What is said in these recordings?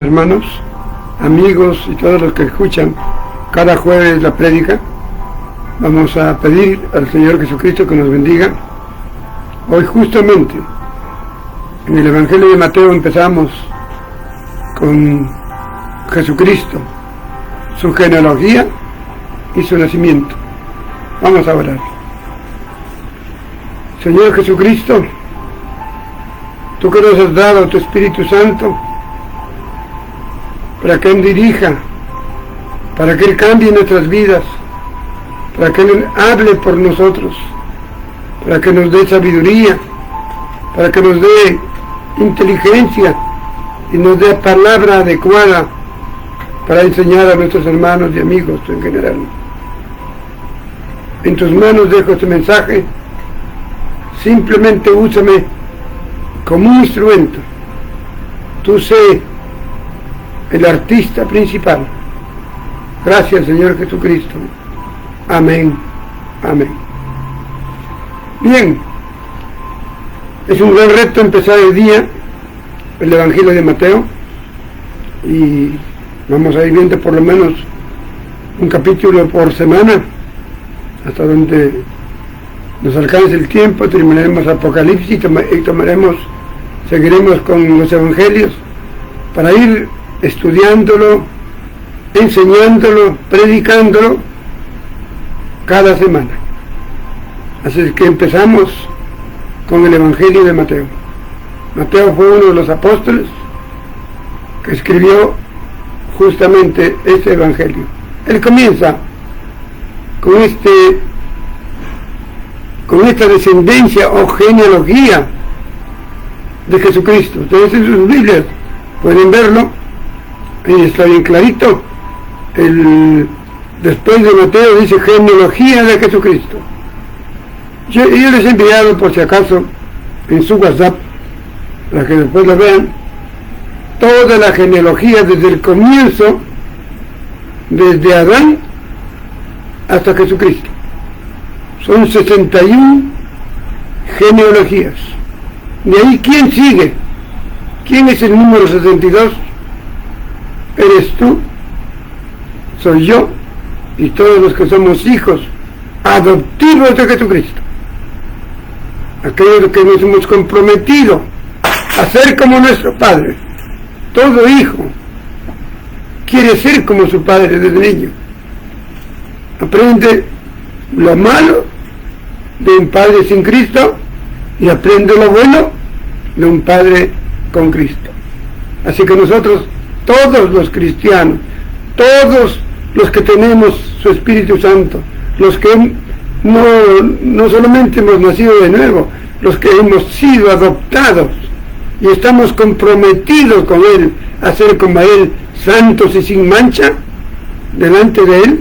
Hermanos, amigos y todos los que escuchan cada jueves la prédica, vamos a pedir al Señor Jesucristo que nos bendiga. Hoy justamente en el Evangelio de Mateo empezamos con Jesucristo, su genealogía y su nacimiento. Vamos a orar. Señor Jesucristo, tú que nos has dado tu Espíritu Santo para que Él dirija, para que Él cambie nuestras vidas, para que Él hable por nosotros, para que nos dé sabiduría, para que nos dé inteligencia y nos dé palabra adecuada para enseñar a nuestros hermanos y amigos en general. En tus manos dejo este mensaje. Simplemente úsame como un instrumento. Tú sé el artista principal. Gracias, Señor Jesucristo. Amén. Amén. Bien, es un gran reto empezar el día, el Evangelio de Mateo, y vamos a ir viendo por lo menos un capítulo por semana, hasta donde nos alcance el tiempo. Terminaremos Apocalipsis y seguiremos con los Evangelios para ir estudiándolo, enseñándolo, predicándolo cada semana. Así que empezamos con el Evangelio de Mateo. Mateo fue uno de los apóstoles que escribió justamente este Evangelio. Él comienza con esta descendencia o genealogía de Jesucristo. Ustedes en sus Biblias pueden verlo, ahí está bien clarito. Después de Mateo dice genealogía de Jesucristo. Yo les he enviado, por si acaso, en su WhatsApp, para que después lo vean, toda la genealogía desde el comienzo, desde Adán hasta Jesucristo. Son 61 genealogías. De ahí, ¿quién sigue? ¿Quién es el número 62? Eres tú, soy yo, y todos los que somos hijos adoptivos de Jesucristo. Aquellos que nos hemos comprometido a ser como nuestro Padre. Todo hijo quiere ser como su padre desde niño. Aprende lo malo de un padre sin Cristo y aprende lo bueno de un padre con Cristo. Así que nosotros, todos los cristianos, todos los que tenemos su Espíritu Santo, los que no solamente hemos nacido de nuevo, los que hemos sido adoptados y estamos comprometidos con Él a ser como Él, santos y sin mancha delante de Él,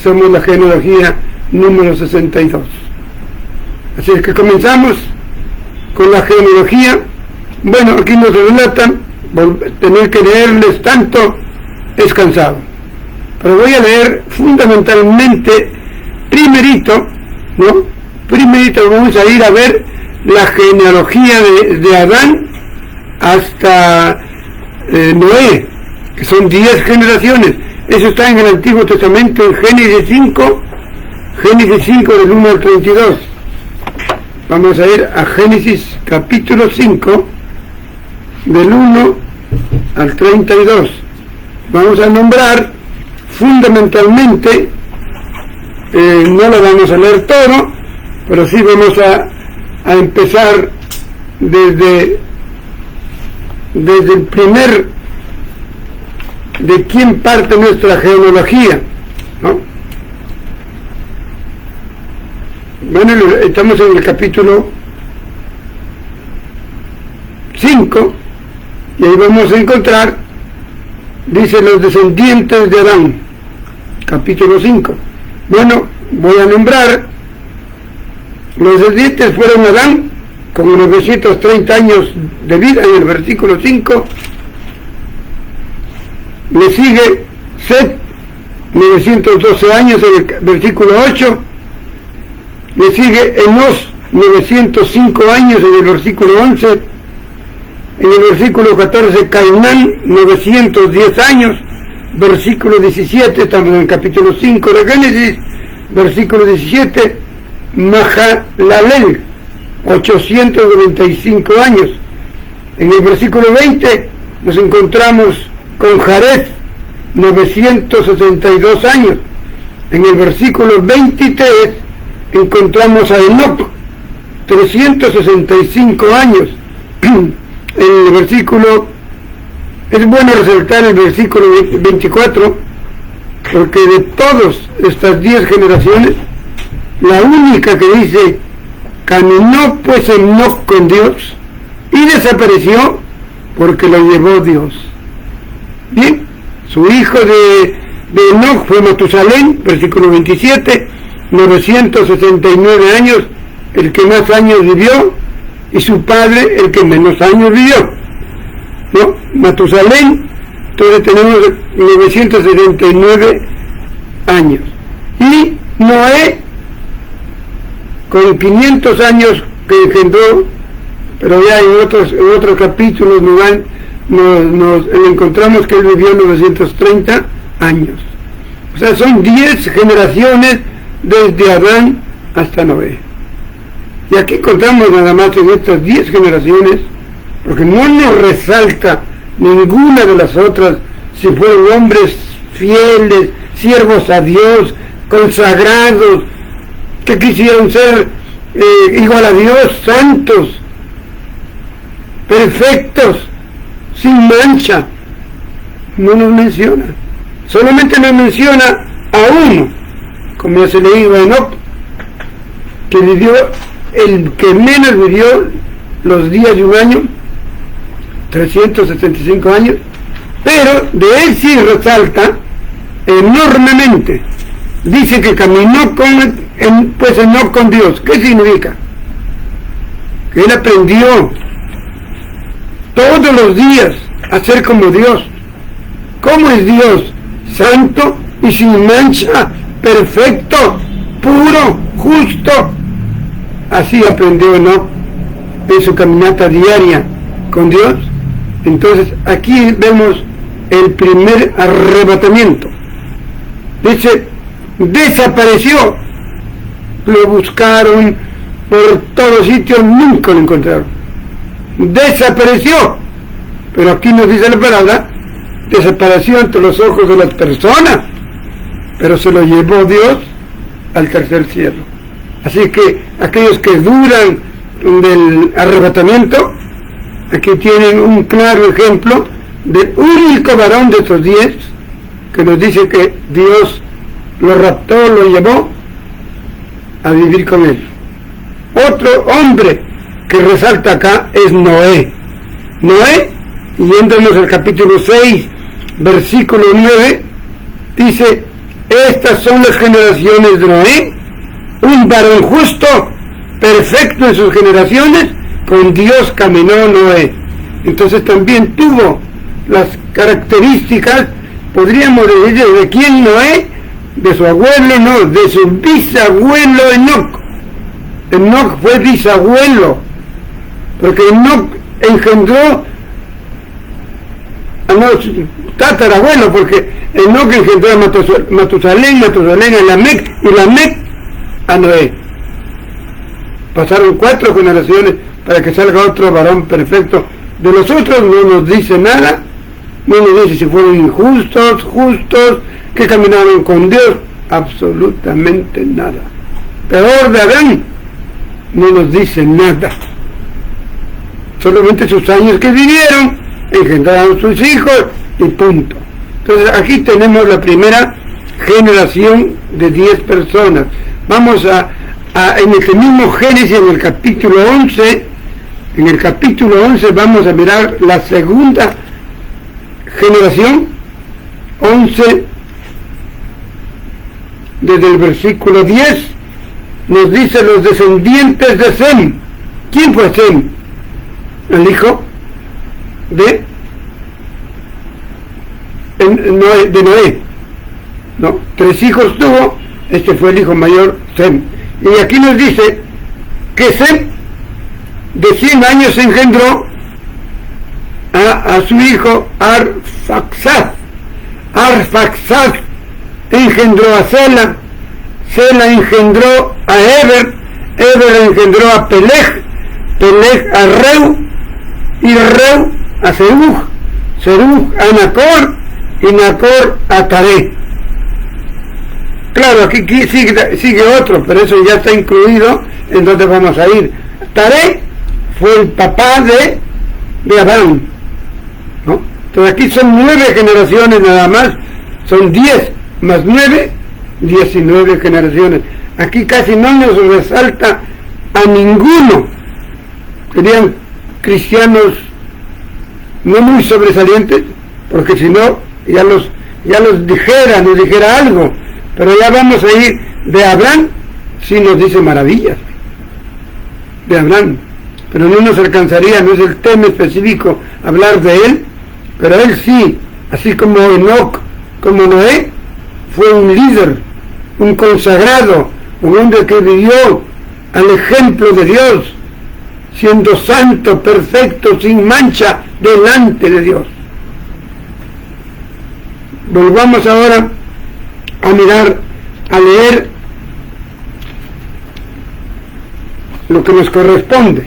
somos la genealogía número 62. Así es que comenzamos con la genealogía. Bueno, aquí nos relatan, tener que leerles tanto es cansado, pero voy a leer fundamentalmente primerito vamos a ir a ver la genealogía de Adán hasta Noé, que son 10 generaciones. Eso está en el Antiguo Testamento, en Génesis 5 del 1 al 32. Vamos a ir a Génesis capítulo 5 del 1 al 32. Vamos a nombrar fundamentalmente, no lo vamos a leer todo, pero sí vamos a empezar desde el primer, de quién parte nuestra genealogía, ¿no? Bueno, estamos en el capítulo 5 y ahí vamos a encontrar, dice, los descendientes de Adán, capítulo 5. Bueno, voy a nombrar. Los descendientes fueron Adán, con 930 años de vida en el versículo 5. Le sigue Set, 912 años en el versículo 8. Le sigue Enos, 905 años en el versículo 11. En el versículo 14, Cainán, 910 años. Versículo 17, estamos en el capítulo 5 de Génesis. Versículo 17, Mahalalel, 895 años. En el versículo 20 nos encontramos con Jared, 962 años. En el versículo 23 encontramos a Enoc, 365 años. En el versículo, es bueno resaltar el versículo 24, porque de todas estas 10 generaciones, la única que dice, caminó pues Enoc con Dios y desapareció porque lo llevó Dios. Bien, su hijo de Enoc fue Matusalén, versículo 27, 969 años, el que más años vivió, y su padre el que menos años vivió. ¿No? Matusalén, entonces tenemos 979 años. Y Noé, con 500 años que engendró, pero ya en otros capítulos nos encontramos que él vivió 930 años. O sea, son 10 generaciones desde Adán hasta Noé. Y aquí encontramos nada más en estas 10 generaciones, porque no nos resalta ninguna de las otras, si fueron hombres fieles, siervos a Dios, consagrados, que quisieron ser igual a Dios, santos, perfectos, sin mancha. No nos menciona, solamente nos menciona a uno, como ya se le dijo a Enoc, que vivió, el que menos vivió los días de un año, 375 años, pero de él sí resalta enormemente. Dice que caminó pues Enoc con Dios. ¿Qué significa? Que él aprendió todos los días a ser como Dios. ¿Cómo es Dios? Santo y sin mancha, perfecto, puro, justo. Así aprendió Enoc en su caminata diaria con Dios. Entonces aquí vemos el primer arrebatamiento. Dice, desapareció. Lo buscaron por todos sitios, nunca lo encontraron. Desapareció. Pero aquí nos dice la palabra, desapareció ante los ojos de las personas, pero se lo llevó Dios al tercer cielo. Así que aquellos que dudan del arrebatamiento, aquí tienen un claro ejemplo del único varón de estos 10 que nos dice que Dios lo raptó, lo llevó a vivir con él. Otro hombre que resalta acá es Noé. Noé, yéndonos al capítulo 6, versículo 9, dice, estas son las generaciones de Noé, un varón justo, perfecto en sus generaciones, con Dios caminó Noé. Entonces también tuvo las características, podríamos decir, ¿de quién Noé? De su abuelo, no, de su bisabuelo Enoc. Enoc fue bisabuelo, porque Enoc engendró a tatarabuelo, porque Enoc engendró a Matusalén, Matusalén a Lamec, y Lamec a Noé. Pasaron 4 generaciones para que salga otro varón perfecto. De los otros no nos dice nada, no nos dice si fueron injustos, justos, que caminaron con Dios, absolutamente nada. Peor de Adán, no nos dice nada. Solamente sus años que vivieron, engendraron sus hijos y punto. Entonces aquí tenemos la primera generación de 10 personas. Vamos en este mismo Génesis, en el capítulo 11, en el capítulo 11 vamos a mirar la segunda generación, 11, desde el versículo 10, nos dice los descendientes de Sem. ¿Quién fue Sem? El hijo de Noé. No, 3 hijos tuvo, este fue el hijo mayor, Sem. Y aquí nos dice que Sem de 100 años engendró a su hijo Arfaxad. Arfaxad engendró a Sela, Sela engendró a Eber, Eber engendró a Peleg, Peleg a Reu, y Reu a Serug, Serug a Nacor, y Nacor a Taré. Claro, aquí sigue otro, pero eso ya está incluido en donde vamos a ir. Taré fue el papá de Abraham, ¿no? Entonces aquí son 9 generaciones nada más, son 10 más 9, 19 generaciones. Aquí casi no nos resalta a ninguno. Serían cristianos no muy sobresalientes, porque si no, ya los nos dijera algo. Pero ya vamos a ir de Abraham, sí nos dice maravillas de Abraham, pero no nos alcanzaría, no es el tema específico hablar de él, pero él sí, así como Enoc, como Noé, fue un líder, un consagrado, un hombre que vivió al ejemplo de Dios, siendo santo, perfecto, sin mancha, delante de Dios. Volvamos ahora a mirar, a leer lo que nos corresponde.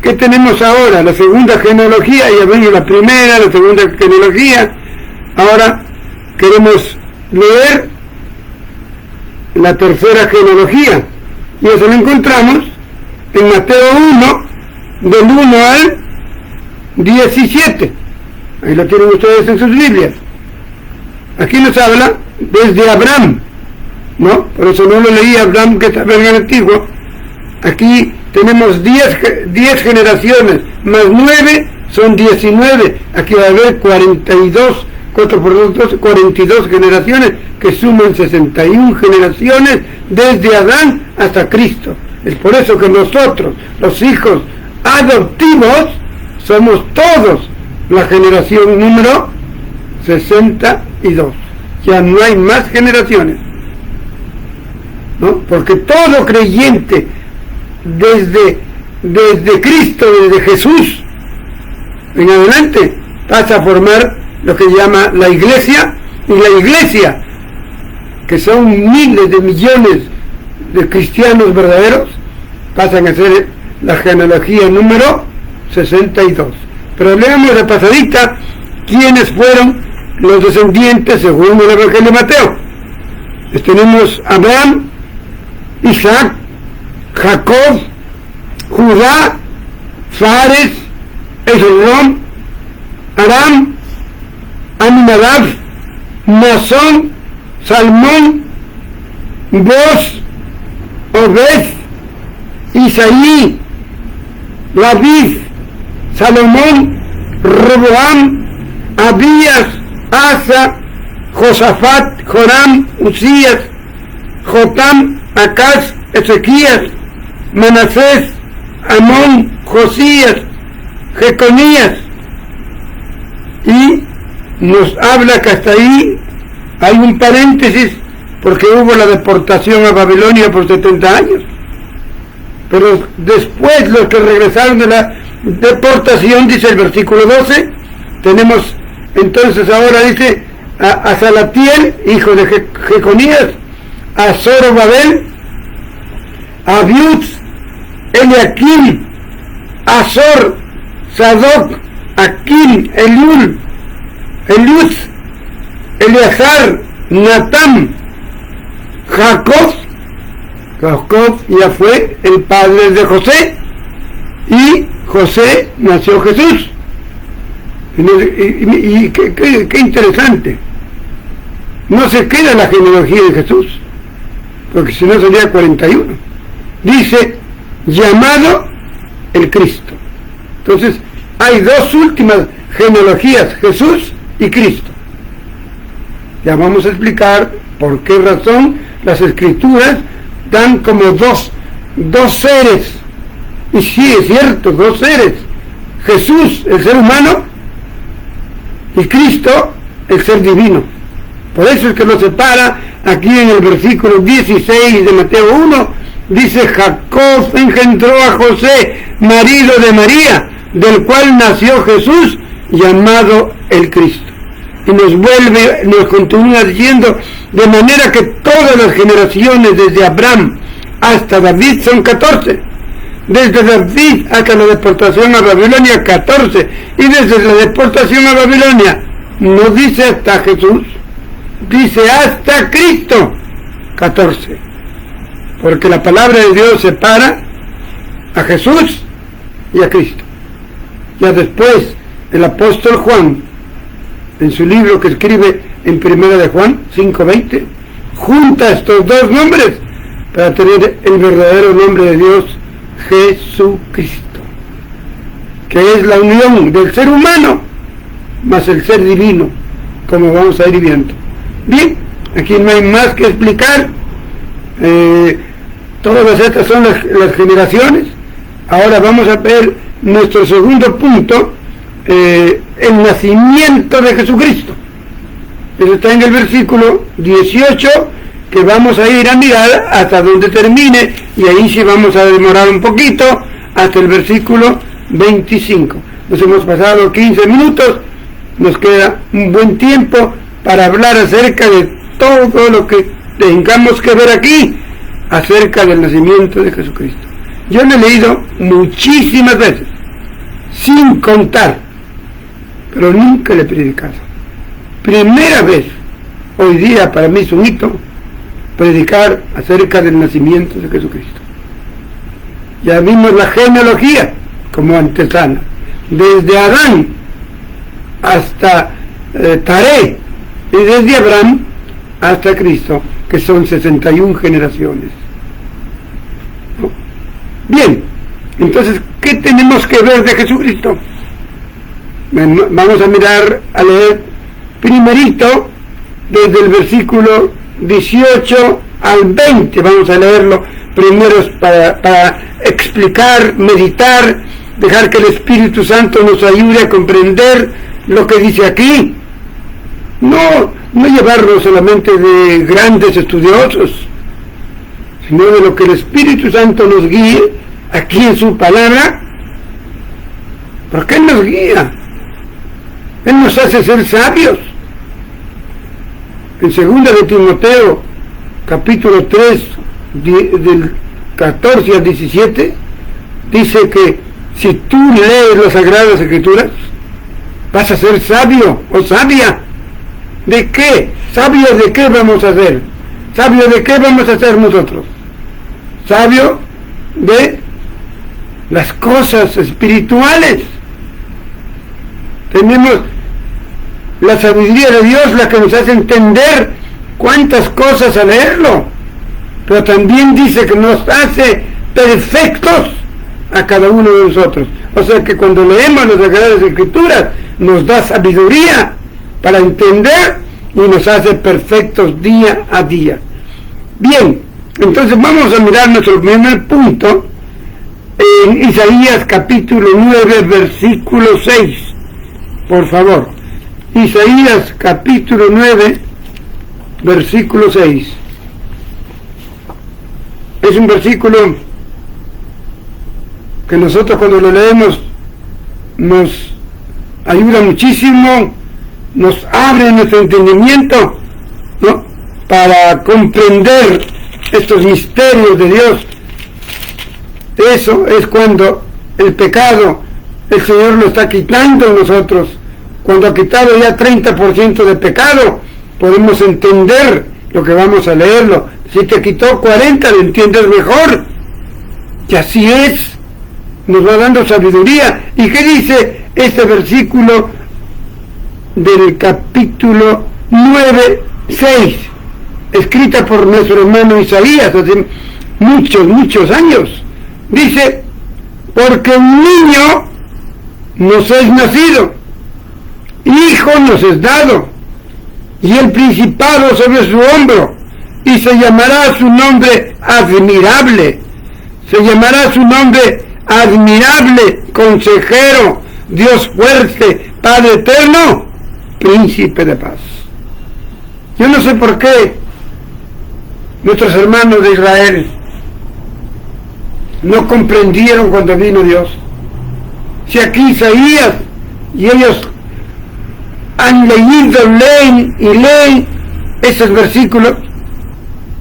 ¿Qué tenemos ahora? La segunda genealogía, ya vimos la primera, la segunda genealogía. Ahora queremos leer la tercera genealogía, y eso lo encontramos en Mateo 1, del 1 al 17. Ahí lo tienen ustedes en sus Biblias. Aquí nos habla desde Abraham, ¿no? Por eso no lo leí Abraham, que está en el Antiguo. Aquí tenemos 10 generaciones, más 9 son 19. Aquí va a haber 42, 4 por 2, 42 generaciones, que suman 61 generaciones desde Adán hasta Cristo. Es por eso que nosotros, los hijos adoptivos, somos todos la generación número 62. Ya no hay más generaciones, ¿no? Porque todo creyente desde Cristo, desde Jesús en adelante, pasa a formar lo que llama la iglesia, y la iglesia, que son miles de millones de cristianos verdaderos, pasan a ser la genealogía número 62. Pero leamos de pasadita quiénes fueron los descendientes según el Evangelio de Mateo. Tenemos Abraham, Isaac, Jacob, Judá, Fares, Esrom, Aram, Aminadab, Nazón, Salmón, Boz, Obed, Isaí, David, Salomón, Roboam, Abías, Asa, Josafat, Joram, Usías, Jotam, Acaz, Ezequías, Manasés, Amón, Josías, Jeconías. Y nos habla que hasta ahí hay un paréntesis, porque hubo la deportación a Babilonia por 70 años. Pero después, los que regresaron de la deportación, dice el versículo 12, tenemos entonces ahora, dice, a Salatiel, hijo de Jeconías, a Zorobabel, a Abiud, Eliakim, Azor, Sadoc, Akim, Eliud, Eleazar, Natán, Jacob ya fue el padre de José, y José nació Jesús. Y qué interesante, no se queda la genealogía de Jesús, porque si no sería 41. Dice, llamado el Cristo. Entonces hay dos últimas genealogías, Jesús y Cristo. Ya vamos a explicar por qué razón las Escrituras dan como dos seres. Y sí, es cierto, dos seres: Jesús, el ser humano, y Cristo, el ser divino. Por eso es que lo separa aquí en el versículo 16 de Mateo 1. Dice, Jacob engendró a José, marido de María, del cual nació Jesús, llamado el Cristo. Y nos continúa diciendo, de manera que todas las generaciones desde Abraham hasta David son 14, desde David hasta la deportación a Babilonia 14, y desde la deportación a Babilonia no dice hasta Jesús, dice hasta Cristo 14, porque la palabra de Dios separa a Jesús y a Cristo. Ya después el apóstol Juan, en su libro que escribe en 1 de Juan 5:20, junta estos dos nombres para tener el verdadero nombre de Dios, Jesucristo, que es la unión del ser humano más el ser divino, como vamos a ir viendo. Bien, aquí no hay más que explicar. Todas estas son las generaciones. Ahora vamos a ver nuestro segundo punto, el nacimiento de Jesucristo. Eso está en el versículo 18, que vamos a ir a mirar hasta donde termine, y ahí sí vamos a demorar un poquito, hasta el versículo 25. Nos hemos pasado 15 minutos, nos queda un buen tiempo para hablar acerca de todo lo que tengamos que ver aquí, acerca del nacimiento de Jesucristo. Yo lo he leído muchísimas veces, sin contar, pero nunca le he predicado. Primera vez, hoy día para mí es un hito, predicar acerca del nacimiento de Jesucristo. Ya vimos la genealogía como antesana, desde Adán hasta Taré, y desde Abraham hasta Cristo, que son 61 generaciones. Bien, entonces, ¿qué tenemos que ver de Jesucristo? Vamos a mirar, a leer primerito desde el versículo 18 al 20, vamos a leerlo primero para explicar, meditar, dejar que el Espíritu Santo nos ayude a comprender lo que dice aquí. No llevarlo solamente de grandes estudiosos, sino de lo que el Espíritu Santo nos guíe aquí en su palabra, porque Él nos guía, Él nos hace ser sabios. En 2 de Timoteo, capítulo 3, del 14 al 17, dice que si tú lees las Sagradas Escrituras, vas a ser sabio o sabia. ¿De qué? ¿Sabio de qué vamos a ser? ¿Sabio de qué vamos a ser nosotros? Sabio de las cosas espirituales. Tenemos la sabiduría de Dios, la que nos hace entender cuántas cosas al leerlo, pero también dice que nos hace perfectos a cada uno de nosotros. O sea que cuando leemos las Sagradas Escrituras nos da sabiduría para entender y nos hace perfectos día a día. Bien, entonces vamos a mirar nuestro primer punto en Isaías capítulo 9, versículo 6. Por favor, Isaías capítulo 9, versículo 6. Es un versículo que nosotros cuando lo leemos nos ayuda muchísimo, nos abre nuestro entendimiento, ¿no?, para comprender estos misterios de Dios. Eso es cuando el pecado, el Señor lo está quitando en nosotros. Cuando ha quitado ya 30% de pecado, podemos entender lo que vamos a leerlo. Si te quitó 40, lo entiendes mejor. Y así es, nos va dando sabiduría. ¿Y qué dice este versículo del capítulo 9, 6? Escrita por nuestro hermano Isaías hace muchos años. Dice, porque un niño nos es nacido, hijo nos es dado, y el principado sobre su hombro, y se llamará su nombre admirable. Se llamará su nombre admirable, consejero, Dios fuerte, Padre eterno, príncipe de paz. Yo no sé por qué nuestros hermanos de Israel no comprendieron cuando vino Dios. Si aquí Isaías y ellos han leído, leen esos versículos,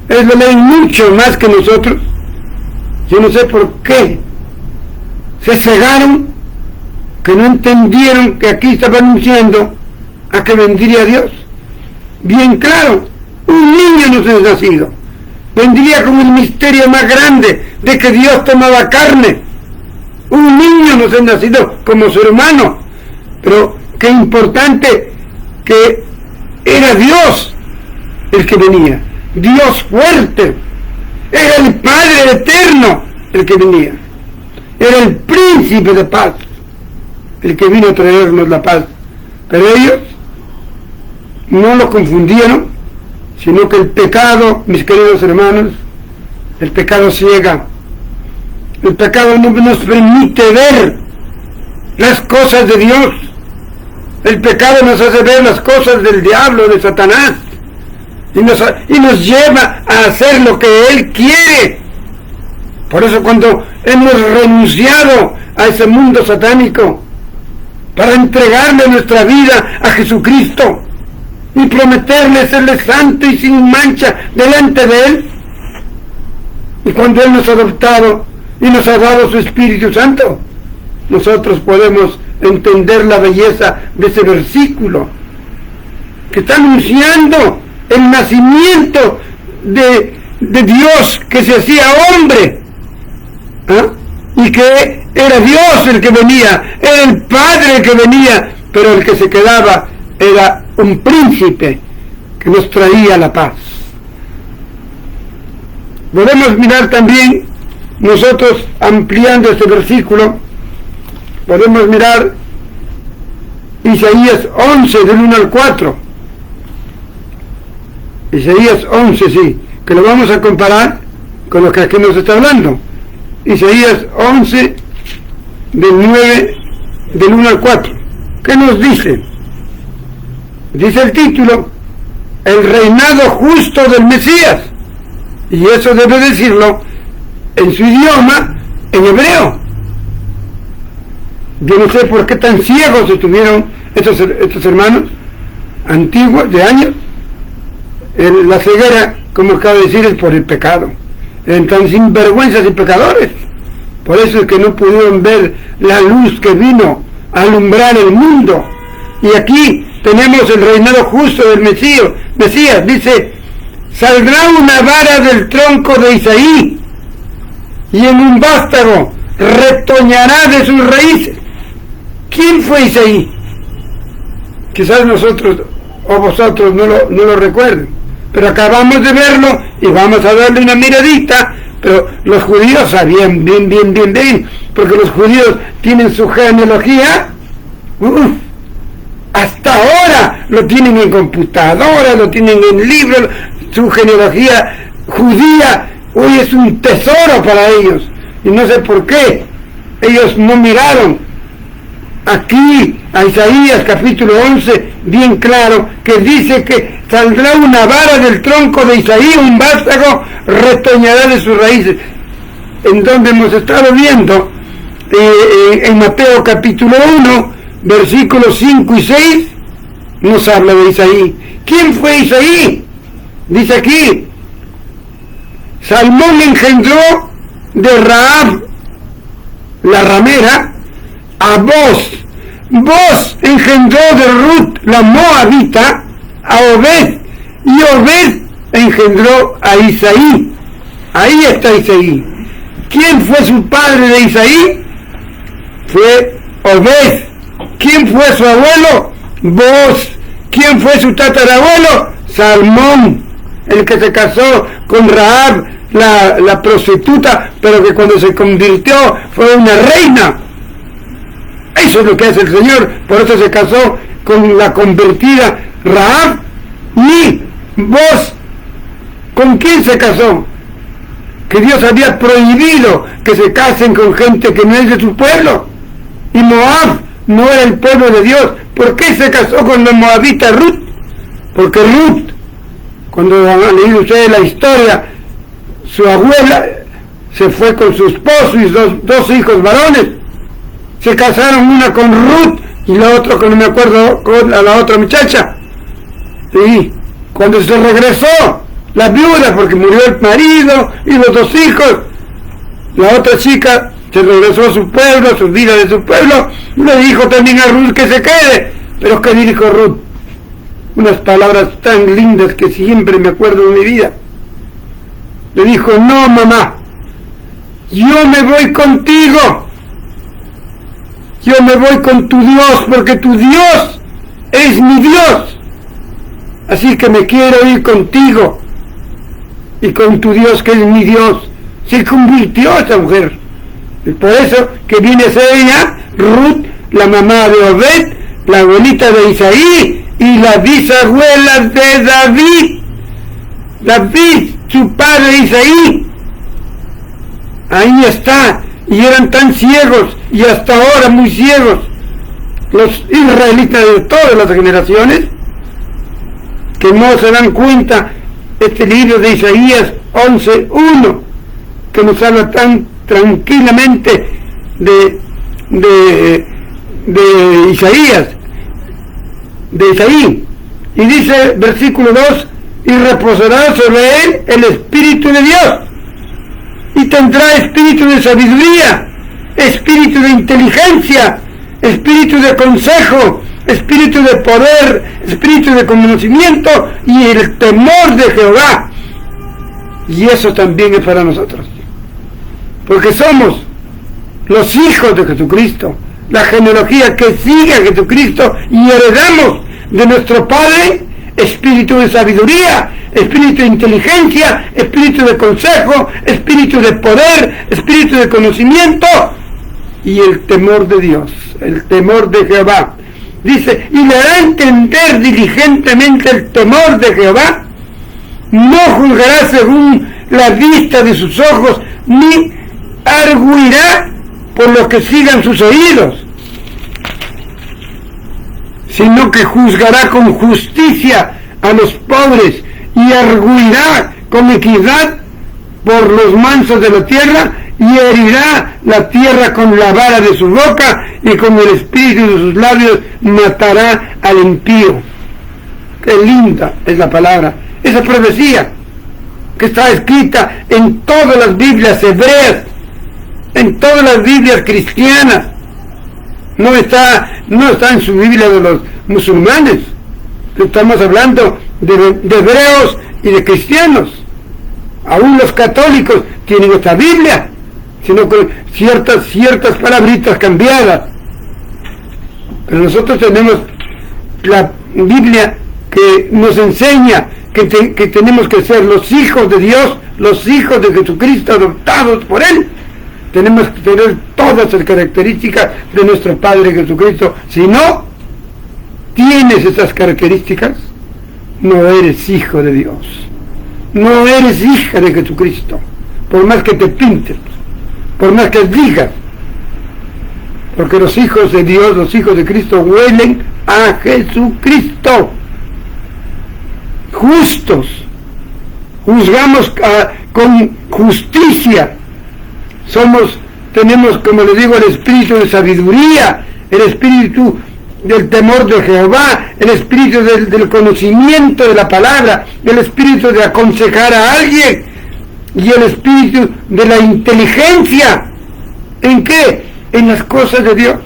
ellos lo leen mucho más que nosotros. Yo no sé por qué se cegaron, que no entendieron que aquí estaba anunciando a que vendría Dios. Bien claro, un niño nos es nacido. Vendría con el misterio más grande de que Dios tomaba carne. Un niño nos es nacido como ser humano. Pero qué importante que era Dios el que venía. Dios fuerte. Era el Padre eterno el que venía. Era el príncipe de paz el que vino a traernos la paz. Pero ellos no lo confundieron, sino que el pecado, mis queridos hermanos, el pecado ciega. El pecado no nos permite ver las cosas de Dios. El pecado nos hace ver las cosas del diablo, de Satanás, y nos lleva a hacer lo que Él quiere. Por eso cuando hemos renunciado a ese mundo satánico para entregarle nuestra vida a Jesucristo y prometerle serle santo y sin mancha delante de Él, y cuando Él nos ha adoptado y nos ha dado su Espíritu Santo, nosotros podemos entender la belleza de ese versículo que está anunciando el nacimiento de Dios que se hacía hombre, y que era Dios el que venía, era el Padre el que venía, pero el que se quedaba era un príncipe que nos traía la paz. Podemos mirar también, nosotros ampliando este versículo, podemos mirar Isaías 11 del 1 al 4. Isaías 11, sí, que lo vamos a comparar con lo que aquí nos está hablando. Isaías 11 del 1 al 4. ¿Qué nos dice? Dice el título: el reinado justo del Mesías. Y eso debe decirlo en su idioma, en hebreo. Yo no sé por qué tan ciegos estuvieron estos hermanos antiguos, de años. La ceguera, como acabo de decir, es por el pecado. Eran tan sinvergüenzas y pecadores. Por eso es que no pudieron ver la luz que vino a alumbrar el mundo. Y aquí tenemos el reinado justo del Mesías. Dice: saldrá una vara del tronco de Isaí, y en un vástago retoñará de sus raíces. ¿Quién fue Isaí? Quizás nosotros o vosotros no lo recuerden, pero acabamos de verlo y vamos a darle una miradita. Pero los judíos sabían bien, porque los judíos tienen su genealogía, hasta ahora lo tienen en computadora, lo tienen en libros. Su genealogía judía hoy es un tesoro para ellos, y no sé por qué ellos no miraron aquí a Isaías capítulo 11 bien claro, que dice que saldrá una vara del tronco de Isaí, un vástago retoñará de sus raíces. En donde hemos estado viendo en Mateo capítulo 1 versículos 5 y 6 nos habla de Isaí. ¿Quién fue Isaí? Dice aquí: Salmón engendró de Rahab la ramera a Boz engendró de Ruth la moabita a Obed, y Obed engendró a Isaí. Ahí está Isaí. ¿Quién fue su padre de Isaí? Fue Obed. ¿Quién fue su abuelo? Boz. ¿Quién fue su tatarabuelo? Salmón, el que se casó con Rahab, la prostituta, pero que cuando se convirtió fue una reina. Eso es lo que hace el Señor. Por eso se casó con la convertida Rahab. Y Boz, ¿con quién se casó? Que Dios había prohibido que se casen con gente que no es de su pueblo. Y Moab no era el pueblo de Dios. ¿Por qué se casó con la moabita Ruth? Porque Ruth, cuando han leído ustedes la historia, su abuela se fue con su esposo y dos hijos varones, se casaron una con Ruth y la otra con, no me acuerdo, con la otra muchacha. Y cuando se regresó la viuda, porque murió el marido y los 2 hijos, la otra chica se regresó a su pueblo, a su vida de su pueblo, y le dijo también a Ruth que se quede. Pero ¿qué dijo Ruth? Unas palabras tan lindas que siempre me acuerdo de mi vida. Le dijo: no, mamá, yo me voy contigo, yo me voy con tu Dios, porque tu Dios es mi Dios, así que me quiero ir contigo y con tu Dios, que es mi Dios. Se convirtió esa mujer, y por eso que viene a ser ella, Ruth, la mamá de Obed, la abuelita de Isaí y la bisabuela de David. David, su padre Isaí, ahí está. Y eran tan ciegos, y hasta ahora muy ciegos, los israelitas de todas las generaciones, que no se dan cuenta. Este libro de Isaías 11:1, que nos habla tan tranquilamente de Isaías, de Isaí, y dice versículo 2: y reposará sobre él el Espíritu de Dios, y tendrá espíritu de sabiduría, espíritu de inteligencia, espíritu de consejo, espíritu de poder, espíritu de conocimiento y el temor de Jehová. Y eso también es para nosotros, porque somos los hijos de Jesucristo, la genealogía que sigue a Jesucristo, y heredamos de nuestro Padre espíritu de sabiduría, espíritu de inteligencia, espíritu de consejo, espíritu de poder, espíritu de conocimiento y el temor de Dios, el temor de Jehová. Dice: y le hará entender diligentemente el temor de Jehová, no juzgará según la vista de sus ojos, ni arguirá por lo que sigan sus oídos, sino que juzgará con justicia a los pobres y arguirá con equidad por los mansos de la tierra, y herirá la tierra con la vara de su boca, y con el espíritu de sus labios matará al impío. Qué linda es la palabra, esa profecía que está escrita en todas las Biblias hebreas, en todas las Biblias cristianas. No está en su Biblia de los musulmanes. Estamos hablando de hebreos y de cristianos. Aún los católicos tienen esta Biblia, sino con ciertas palabritas cambiadas. Pero nosotros tenemos la Biblia que nos enseña que tenemos que ser los hijos de Dios, los hijos de Jesucristo, adoptados por Él. Tenemos que tener todas las características de nuestro Padre Jesucristo. Si no tienes esas características, no eres hijo de Dios, no eres hija de Jesucristo, por más que te pintes, por más que digas, porque los hijos de Dios, los hijos de Cristo, huelen a Jesucristo. Justos, juzgamos con justicia, tenemos, como les digo, el espíritu de sabiduría, el espíritu del temor de Jehová, el espíritu del conocimiento de la palabra, el espíritu de aconsejar a alguien, y el espíritu de la inteligencia. ¿En qué? En las cosas de Dios.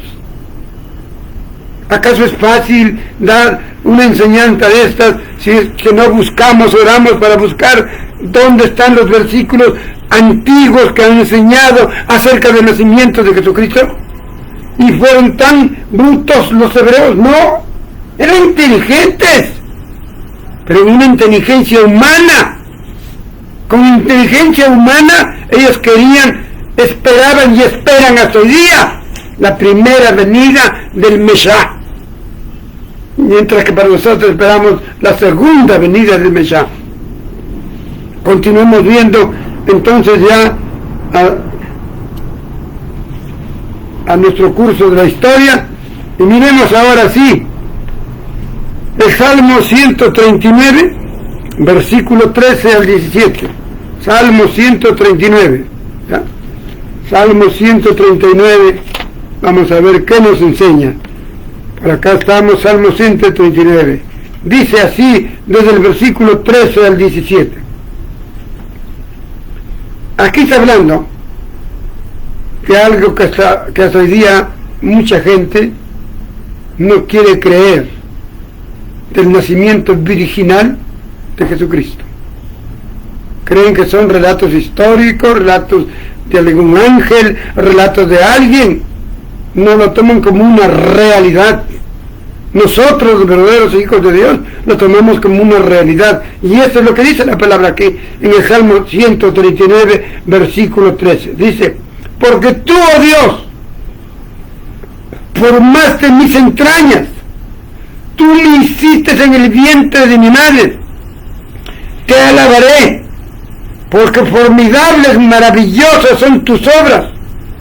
¿Acaso es fácil dar una enseñanza de estas si es que no buscamos, oramos para buscar dónde están los versículos antiguos que han enseñado acerca del nacimiento de Jesucristo? Y fueron tan brutos los hebreos. No, eran inteligentes, pero una inteligencia humana. Con inteligencia humana ellos esperaban y esperan hasta hoy día la primera venida del Mesías, mientras que para nosotros esperamos la segunda venida del Mesías. Continuemos viendo entonces ya a nuestro curso de la historia, y miremos ahora sí el Salmo 139, versículo 13 al 17. Salmo 139, ¿ya? Salmo 139, Vamos a ver qué nos enseña. Por acá estamos, Salmo 139. Dice así desde el versículo 13 al 17. Aquí está hablando de algo que hasta hoy día mucha gente no quiere creer, del nacimiento virginal de Jesucristo. Creen que son relatos históricos, relatos de algún ángel, relatos de alguien. No lo toman como una realidad. Nosotros, los verdaderos hijos de Dios, lo tomamos como una realidad. Y eso es lo que dice la palabra aquí, en el Salmo 139, versículo 13. Dice, porque tú, oh Dios, formaste mis entrañas, tú me hiciste en el vientre de mi madre. Te alabaré, porque formidables, maravillosas son tus obras.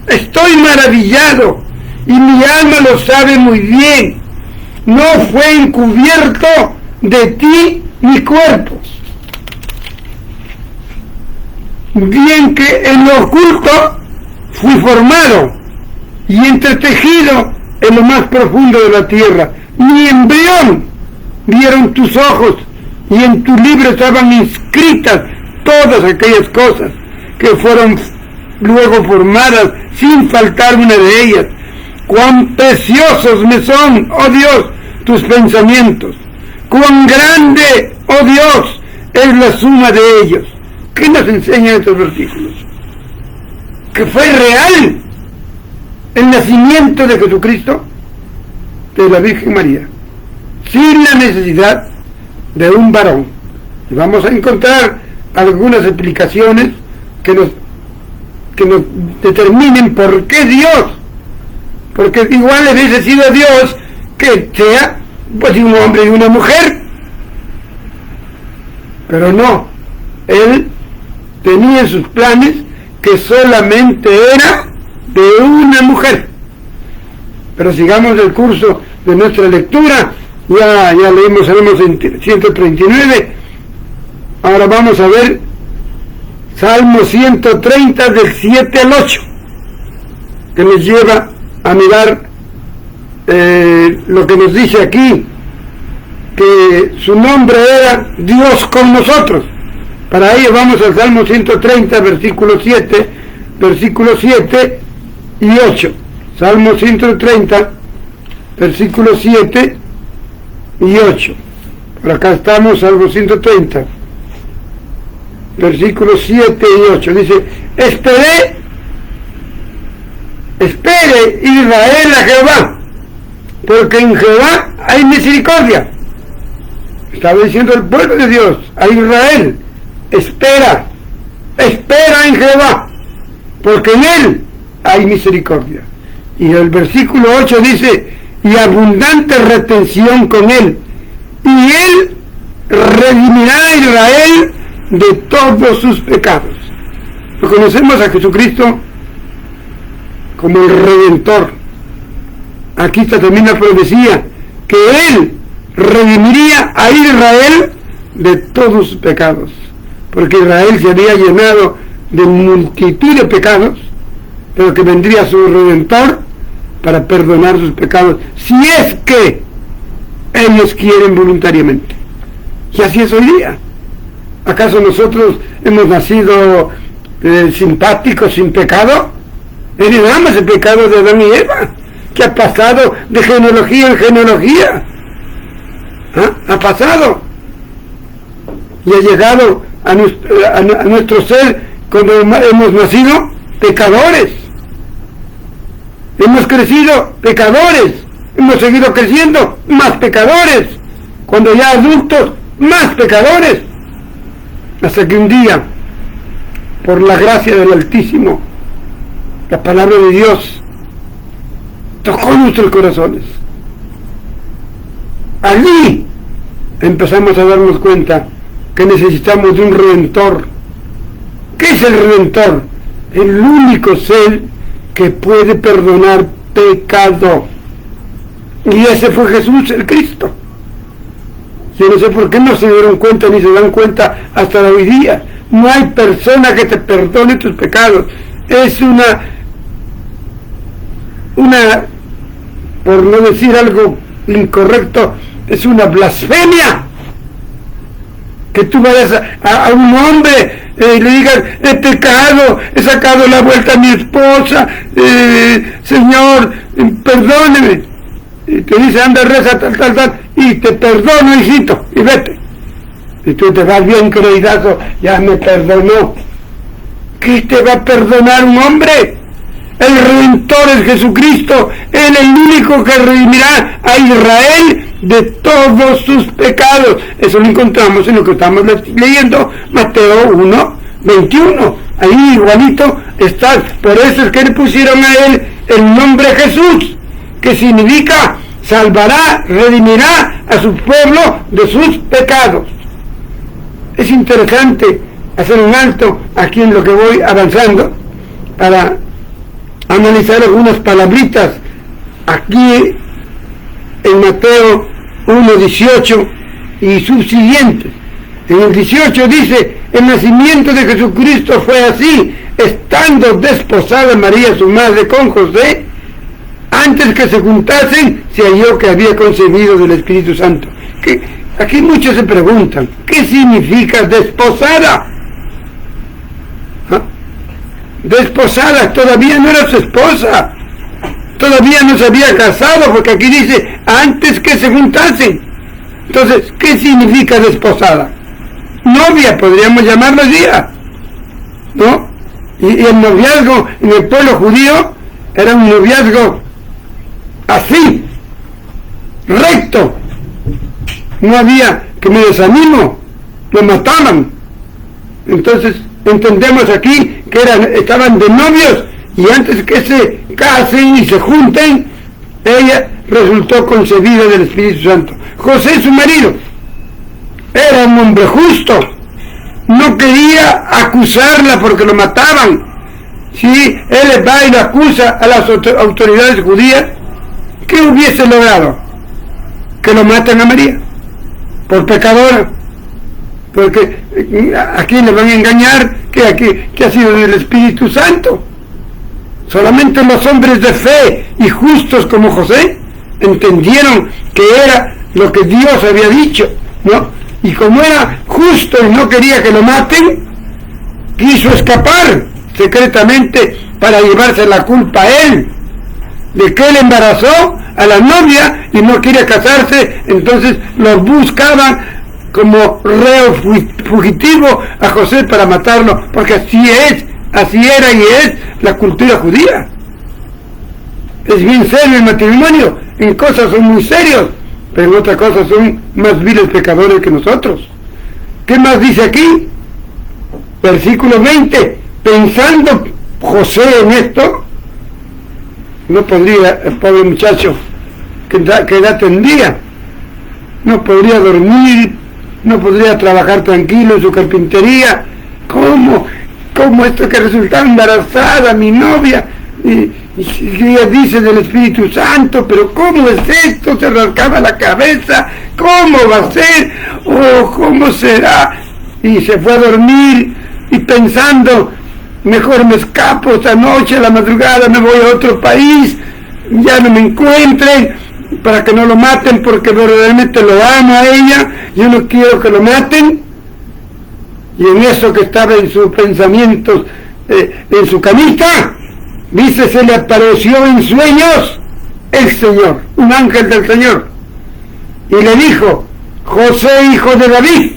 Estoy maravillado, y mi alma lo sabe muy bien. No fue encubierto de ti mi cuerpo, bien que en lo oculto fui formado y entretejido en lo más profundo de la tierra. Mi embrión vieron tus ojos, y en tu libro estaban inscritas todas aquellas cosas que fueron luego formadas, sin faltar una de ellas. Cuán preciosos me son, oh Dios, tus pensamientos. Cuán grande, oh Dios, es la suma de ellos. ¿Qué nos enseñan estos versículos? Que fue real el nacimiento de Jesucristo de la Virgen María, sin la necesidad de un varón. Y vamos a encontrar algunas explicaciones que nos determinen por qué Dios, porque igual hubiese sido Dios que sea pues un hombre y una mujer, pero no, Él tenía en sus planes que solamente era de una mujer. Pero sigamos el curso de nuestra lectura. Ya leímos Salmo 139. Ahora vamos a ver Salmo 130 del 7 al 8, que nos lleva a mirar lo que nos dice aquí, que su nombre era Dios con nosotros. Para ello vamos al Salmo 130, versículo 7 y 8. Salmo 130, versículos 7 y 8. Por acá estamos, Salmo 130, versículos 7 y 8. Dice, espere Israel a Jehová, porque en Jehová hay misericordia. Estaba diciendo el pueblo de Dios a Israel, espera en Jehová, porque en Él hay misericordia. Y el versículo 8 dice, y abundante retención con Él, y Él redimirá a Israel de todos sus pecados. Reconocemos a Jesucristo como el Redentor. Aquí está también la profecía, que Él redimiría a Israel de todos sus pecados, porque Israel se había llenado de multitud de pecados, pero que vendría su Redentor para perdonar sus pecados, si es que ellos quieren voluntariamente. Y así es hoy día. ¿Acaso nosotros hemos nacido simpáticos, sin pecado? Heredamos el pecado de Adán y Eva, que ha pasado de genealogía en genealogía. Ha pasado y ha llegado a nuestro ser cuando hemos nacido pecadores. Hemos crecido pecadores, hemos seguido creciendo más pecadores, cuando ya adultos más pecadores, hasta que un día, por la gracia del Altísimo, la palabra de Dios tocó nuestros corazones. Allí empezamos a darnos cuenta que necesitamos de un Redentor. ¿Qué es el Redentor? El único ser que puede perdonar pecado. Y ese fue Jesús, el Cristo. Yo no sé por qué no se dieron cuenta ni se dan cuenta hasta hoy día. No hay persona que te perdone tus pecados. Es una por no decir algo incorrecto, es una blasfemia que tú vayas a un hombre y le digas: he pecado, he sacado la vuelta a mi esposa, Señor, perdóneme. Y te dice: anda, reza, tal, y te perdono, hijito, y vete. Y tú te vas bien creídazo: ya me perdonó. ¿Qué te va a perdonar un hombre? El Redentor es Jesucristo. Él es el único que redimirá a Israel de todos sus pecados. Eso lo encontramos en lo que estamos leyendo, Mateo 1:21. Ahí igualito está. Por eso es que le pusieron a él el nombre Jesús, que significa salvará, redimirá a su pueblo de sus pecados. Es interesante hacer un alto aquí en lo que voy avanzando para analizar algunas palabritas aquí en Mateo 1:18 y subsiguientes. En el 18 dice: el nacimiento de Jesucristo fue así, estando desposada María su madre con José, antes que se juntasen se halló que había concebido del Espíritu Santo. Aquí muchos se preguntan: ¿qué significa desposada? Desposada, todavía no era su esposa, todavía no se había casado, porque aquí dice antes que se juntasen. Entonces, ¿qué significa desposada? Novia, podríamos llamarlo ya, ¿no? Y el noviazgo en el pueblo judío era un noviazgo así, recto, no había que me desanimo, lo mataban. Entonces entendemos aquí que estaban de novios, y antes que se casen y se junten, ella resultó concebida del Espíritu Santo. José, su marido, era un hombre justo, no quería acusarla porque lo mataban. Si él va y lo acusa a las autoridades judías, ¿qué hubiese logrado? Que lo maten a María por pecadora, porque ¿a quién le van a engañar? Que ha sido del Espíritu Santo. Solamente los hombres de fe y justos como José entendieron que era lo que Dios había dicho, ¿no? Y como era justo y no quería que lo maten, quiso escapar secretamente para llevarse la culpa a él, de que él embarazó a la novia y no quería casarse. Entonces los buscaban como reo fugitivo a José para matarlo, porque así era y es la cultura judía. Es bien serio el matrimonio, en cosas son muy serios, pero en otras cosas son más viles pecadores que nosotros. ¿Qué más dice aquí? Versículo 20. Pensando José en esto, no podría, el pobre muchacho, que edad tendría, no podría dormir, no podría trabajar tranquilo en su carpintería. ¿Cómo esto que resulta embarazada mi novia? Y ella dice del Espíritu Santo, pero ¿cómo es esto? Se rascaba la cabeza. ¿Cómo va a ser? ¿Cómo será? Y se fue a dormir y pensando: mejor me escapo esta noche, a la madrugada me voy a otro país, ya no me encuentren, para que no lo maten, porque verdaderamente lo amo a ella, yo no quiero que lo maten. Y en eso que estaba en sus pensamientos, en su camita, dice, se le apareció en sueños el Señor, un ángel del Señor, y le dijo: José, hijo de David.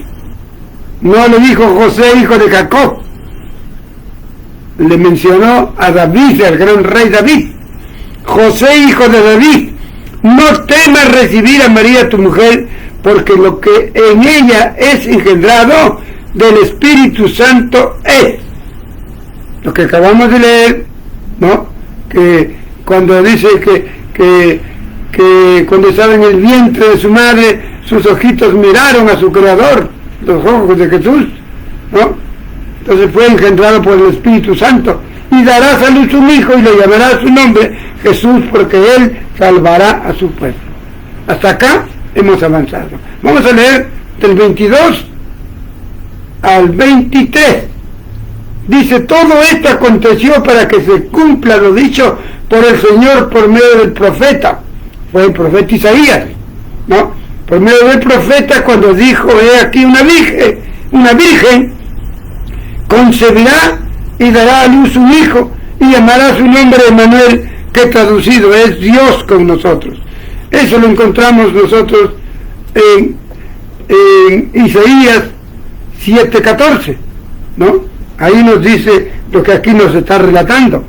No le dijo José, hijo de Jacob, le mencionó a David, al gran rey David. José, hijo de David, no temas recibir a María tu mujer, porque lo que en ella es engendrado del Espíritu Santo es. Lo que acabamos de leer, ¿no? Que cuando dice que cuando estaba en el vientre de su madre, sus ojitos miraron a su Creador, los ojos de Jesús, ¿no? Entonces fue engendrado por el Espíritu Santo. Y darás a luz un hijo y le llamará su nombre Jesús, porque él salvará a su pueblo. Hasta acá hemos avanzado. Vamos a leer del 22 al 23. Dice: todo esto aconteció para que se cumpla lo dicho por el Señor por medio del profeta. Fue el profeta Isaías, ¿no? Por medio del profeta, cuando dijo: he aquí una virgen concebirá y dará a luz un hijo y llamará su nombre Emmanuel, que traducido es Dios con nosotros. Eso lo encontramos nosotros en Isaías 7:14, ¿no? Ahí nos dice lo que aquí nos está relatando.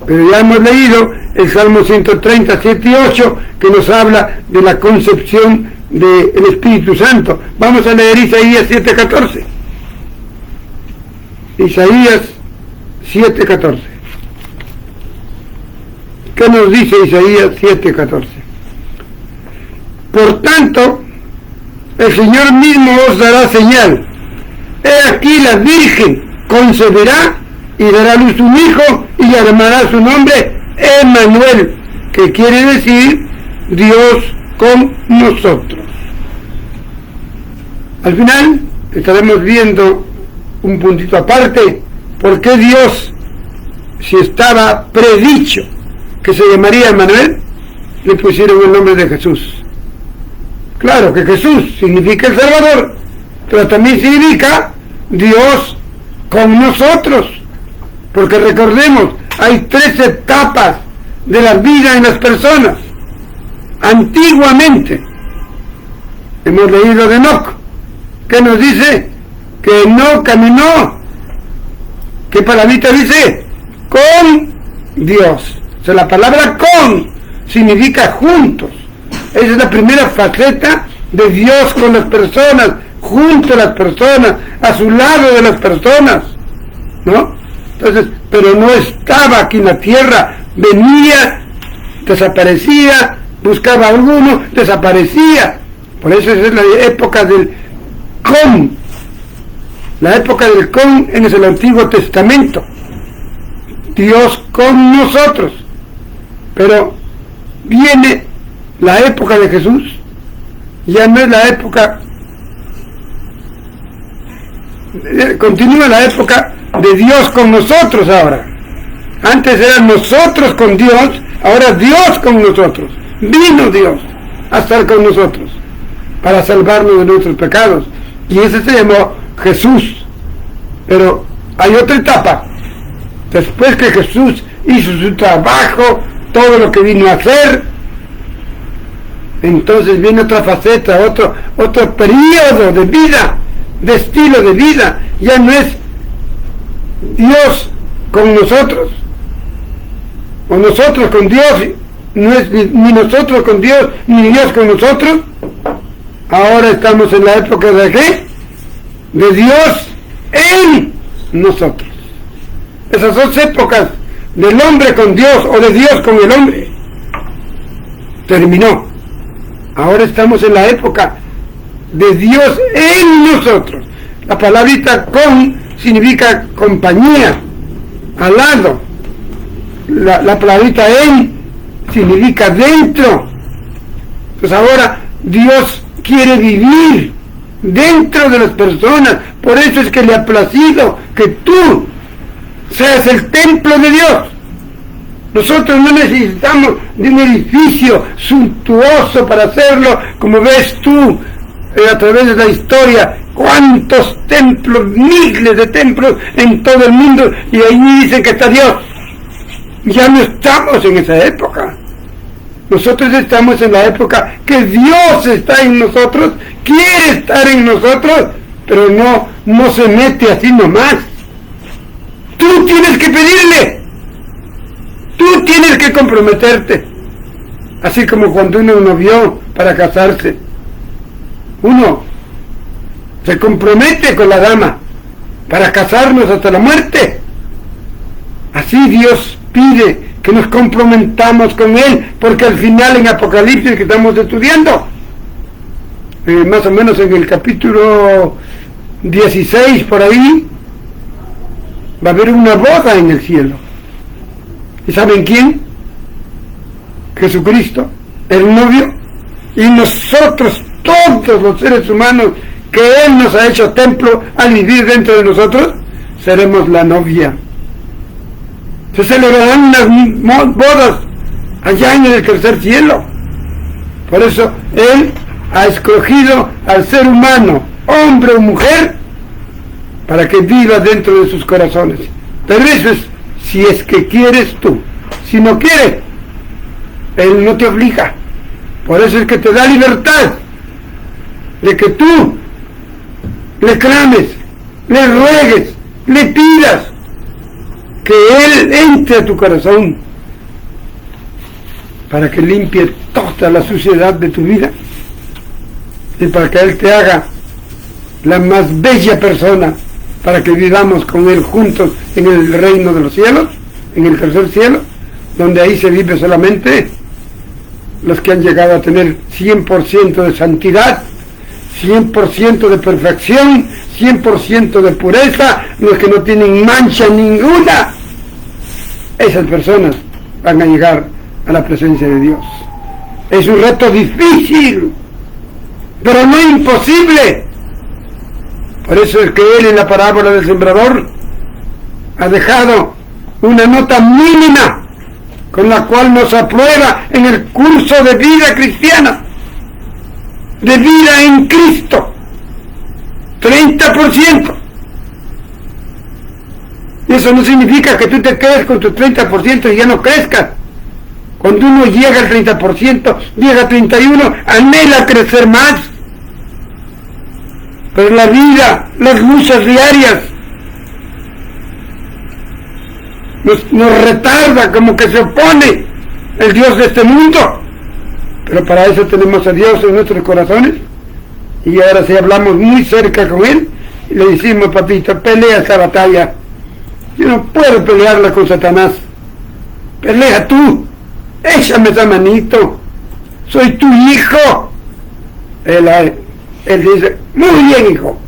Pero ya hemos leído el Salmo 130, 7 y 8, que nos habla de la concepción del Espíritu Santo. Vamos a leer Isaías 7:14. Isaías 7:14. ¿Qué nos dice Isaías 7:14? Por tanto, el Señor mismo os dará señal. He aquí la Virgen concebirá y dará a luz un hijo y llamará su nombre Emmanuel, que quiere decir Dios con nosotros. Al final estaremos viendo un puntito aparte, ¿por qué Dios, si estaba predicho que se llamaría Emmanuel, le pusieron el nombre de Jesús? Claro que Jesús significa el Salvador, pero también significa Dios con nosotros, porque recordemos, hay 3 etapas de la vida en las personas. Antiguamente hemos leído de Enoc, que nos dice que no caminó, ¿qué palabrita dice? Con Dios. O sea, la palabra con significa juntos. Esa es la primera faceta de Dios con las personas, junto a las personas, a su lado de las personas, ¿no? Entonces, pero no estaba aquí en la tierra, venía, desaparecía, buscaba a alguno, desaparecía. Por eso esa es la época del con. La época del con en el Antiguo Testamento. Dios con nosotros. Pero viene la época de Jesús, ya no es la época, continúa la época de Dios con nosotros ahora. Antes era nosotros con Dios, ahora Dios con nosotros. Vino Dios a estar con nosotros para salvarnos de nuestros pecados, y ese se llamó Jesús. Pero hay otra etapa, después que Jesús hizo su trabajo, todo lo que vino a hacer, entonces viene otra faceta, otro periodo de vida, de estilo de vida. Ya no es Dios con nosotros, o nosotros con Dios, no es ni nosotros con Dios, ni Dios con nosotros. Ahora estamos en la época de ¿qué? De Dios en nosotros. Esas 2 épocas, del hombre con Dios o de Dios con el hombre, terminó. Ahora estamos en la época de Dios en nosotros. La palabrita con significa compañía, al lado. La palabrita en significa dentro. Pues ahora Dios quiere vivir dentro de las personas. Por eso es que le ha placido que tú seas el templo de Dios. Nosotros no necesitamos de un edificio suntuoso para hacerlo, como ves tú a través de la historia, cuántos templos, miles de templos en todo el mundo, y ahí dicen que está Dios. Ya no estamos en esa época. Nosotros estamos en la época que Dios está en nosotros, quiere estar en nosotros, pero no se mete así nomás. Tú tienes que pedirle. Tú tienes que comprometerte, así como cuando uno novió para casarse, uno se compromete con la dama para casarnos hasta la muerte. Así Dios pide que nos comprometamos con Él, porque al final en Apocalipsis que estamos estudiando, más o menos en el capítulo 16 por ahí, va a haber una boda en el cielo. ¿Y saben quién? Jesucristo, el novio, y nosotros, todos los seres humanos que Él nos ha hecho templo al vivir dentro de nosotros, seremos la novia. Se celebrarán unas bodas allá en el tercer cielo. Por eso Él ha escogido al ser humano, hombre o mujer, para que viva dentro de sus corazones. Pero eso es si es que quieres tú. Si no quieres, Él no te obliga. Por eso es que te da libertad de que tú le clames, le ruegues, le pidas que Él entre a tu corazón para que limpie toda la suciedad de tu vida y para que Él te haga la más bella persona, para que vivamos con Él juntos en el reino de los cielos, en el tercer cielo, donde ahí se vive solamente los que han llegado a tener 100% de santidad, 100% de perfección, 100% de pureza, los que no tienen mancha ninguna. Esas personas van a llegar a la presencia de Dios. Es un reto difícil, pero no imposible. Por eso es que Él en la parábola del sembrador ha dejado una nota mínima con la cual nos aprueba en el curso de vida cristiana, de vida en Cristo. 30%. Y eso no significa que tú te quedes con tu 30% y ya no crezcas. Cuando uno llega al 30%, llega al 31%, anhela crecer más. Pero la vida, las luchas diarias, nos retarda, como que se opone el Dios de este mundo. Pero para eso tenemos a Dios en nuestros corazones. Y ahora sí hablamos muy cerca con Él y le decimos: papito, pelea esta batalla. Yo no puedo pelearla con Satanás. Pelea tú. Échame esa manito. Soy tu hijo. Él dice: muy bien, hijo.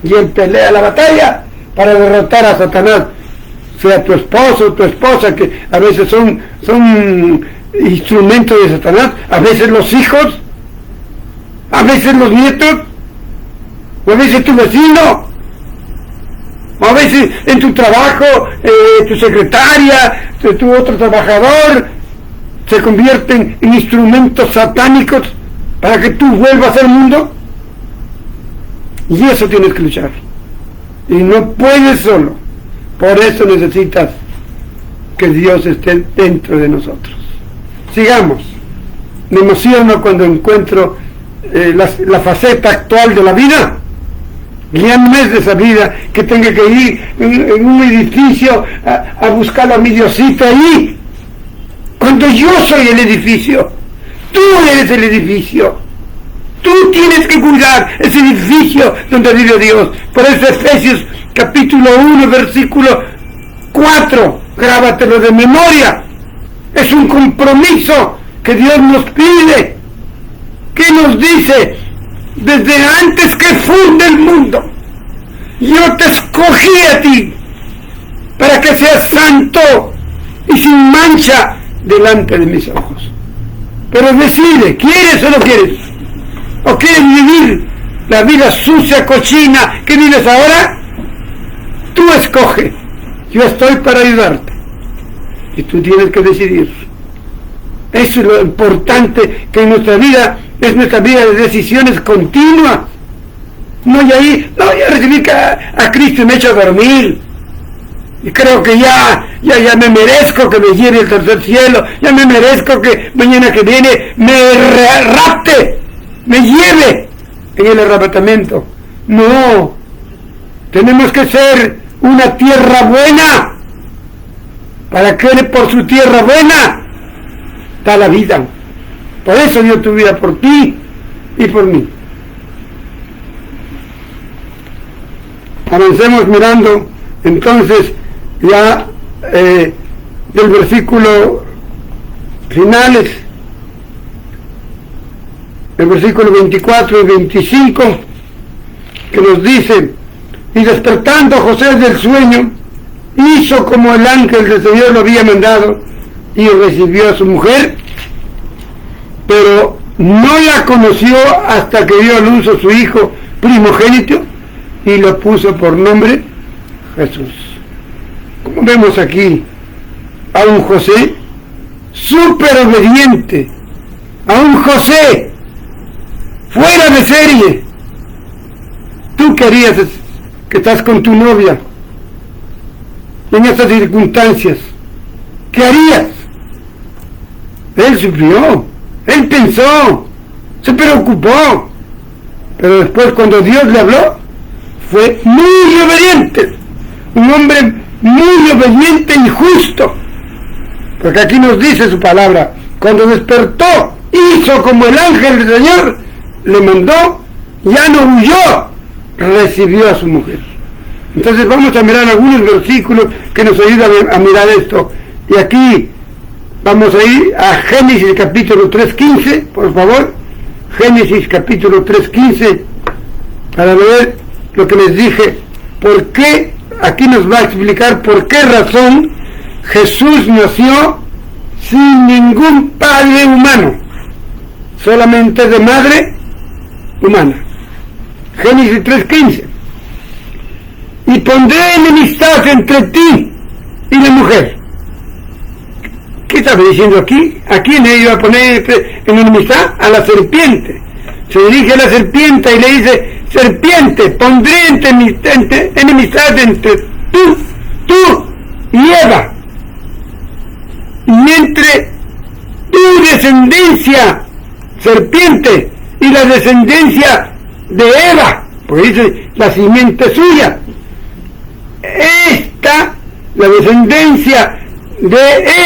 Y él pelea la batalla para derrotar a Satanás. Sea tu esposo o tu esposa, que a veces son instrumentos de Satanás, a veces los hijos, a veces los nietos, o a veces tu vecino, o a veces en tu trabajo, tu secretaria, tu otro trabajador, se convierten en instrumentos satánicos para que tú vuelvas al mundo. Y eso tienes que luchar. Y no puedes solo. Por eso necesitas que Dios esté dentro de nosotros. Sigamos. Me emociono cuando encuentro la faceta actual de la vida. Ya no es de esa vida que tenga que ir en un edificio a buscar a mi Diosito ahí. Cuando yo soy el edificio, tú eres el edificio. Tú tienes que cuidar ese edificio donde vive Dios. Por eso Efesios capítulo 1, versículo 4, grábatelo de memoria. Es un compromiso que Dios nos pide. ¿Qué nos dice? Desde antes que funde el mundo, yo te escogí a ti para que seas santo y sin mancha delante de mis ojos. Pero decide, ¿quieres o no quieres? ¿O quieres vivir la vida sucia, cochina que vives ahora? Tú escoge. Yo estoy para ayudarte. Y tú tienes que decidir. Eso es lo importante, que en nuestra vida es nuestra vida de decisiones continuas. No, ya recibí a Cristo y me echo a dormir. Y creo que ya me merezco que me lleve al tercer cielo. Ya me merezco que mañana que viene me rapte, me lleve en el arrebatamiento. No. Tenemos que ser una tierra buena. ¿Para qué? Por su tierra buena da la vida. Por eso dio tu vida por ti y por mí. Avancemos mirando entonces ya del versículo finales, el versículo 24 y 25, que nos dice: y despertando José del sueño, hizo como el ángel del Señor lo había mandado, y recibió a su mujer, pero no la conoció hasta que dio a luz a su hijo primogénito, y lo puso por nombre Jesús. Como vemos aquí, a un José súper obediente, a un José fuera de serie. ¿Tú qué harías que estás con tu novia en estas circunstancias? ¿Qué harías? Él sufrió, él pensó, se preocupó, pero después cuando Dios le habló, fue muy obediente, un hombre muy obediente y justo, porque aquí nos dice su palabra, cuando despertó, hizo como el ángel del Señor le mandó, ya no huyó, recibió a su mujer. Entonces vamos a mirar algunos versículos que nos ayudan a mirar esto, y aquí vamos a ir a Génesis capítulo 3:15, por favor, Génesis capítulo 3:15, para ver lo que les dije, por qué, aquí nos va a explicar por qué razón Jesús nació sin ningún padre humano, solamente de madre humana. Génesis 3:15. Y pondré enemistad entre ti y la mujer. ¿Qué estaba diciendo aquí? ¿A quién le iba a poner en enemistad? A la serpiente. Se dirige a la serpiente y le dice: serpiente, pondré enemistad entre tú y Eva, y entre tu descendencia, serpiente, y la descendencia de Eva, porque dice la simiente suya. La descendencia de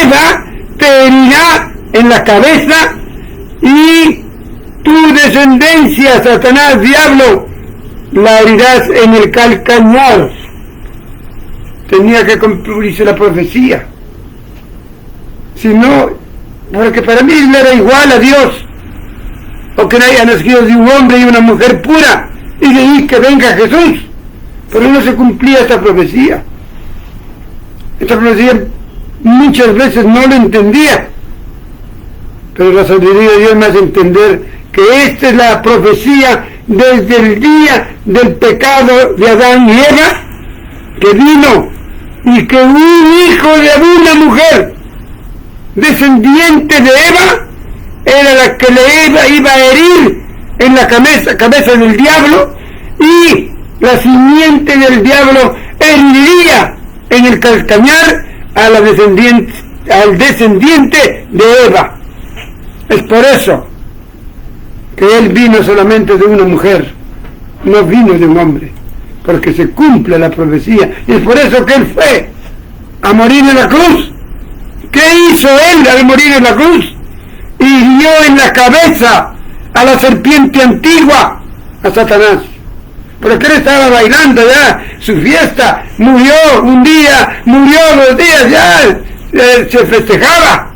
Eva te herirá en la cabeza, y tu descendencia, Satanás, diablo, la herirás en el calcañar. Tenía que cumplirse la profecía. Si no, porque para mí le era igual a Dios, o que haya nacido de un hombre y una mujer pura, y de ahí que venga Jesús. Pero no se cumplía esta profecía. Esta profecía muchas veces no lo entendía, pero la sabiduría de Dios me hace entender que esta es la profecía desde el día del pecado de Adán y Eva, que vino y que un hijo de una mujer descendiente de Eva era la que le iba a herir en la cabeza del diablo, y la simiente del diablo heriría en el calcañar al descendiente de Eva. Es por eso que él vino solamente de una mujer, no vino de un hombre, porque se cumple la profecía, y es por eso que él fue a morir en la cruz. ¿Qué hizo él al morir en la cruz? Hirió en la cabeza a la serpiente antigua, a Satanás. Porque él estaba bailando ya su fiesta, murió un día, murió 2 días, ya se festejaba.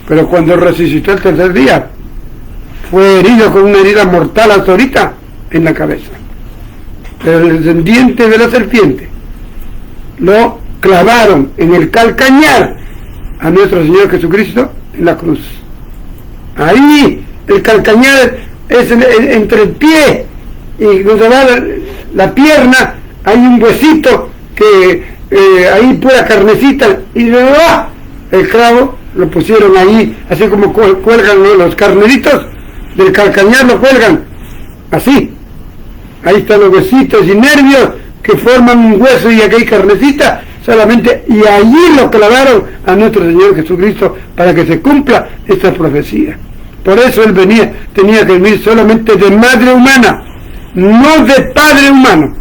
Pero cuando resucitó el tercer día, fue herido con una herida mortal hasta ahorita en la cabeza. Pero el descendiente de la serpiente lo clavaron en el calcañar a nuestro Señor Jesucristo en la cruz. Ahí el calcañar es entre el pie y donde va la pierna, hay un huesito que ahí pura carnecita, y el clavo lo pusieron ahí, así como cuelgan los carneritos del calcañar, lo cuelgan así. Ahí están los huesitos y nervios que forman un hueso, y aquí hay carnecita solamente, y allí lo clavaron a nuestro Señor Jesucristo para que se cumpla esta profecía. Por eso él tenía que venir solamente de madre humana, no de padre humano.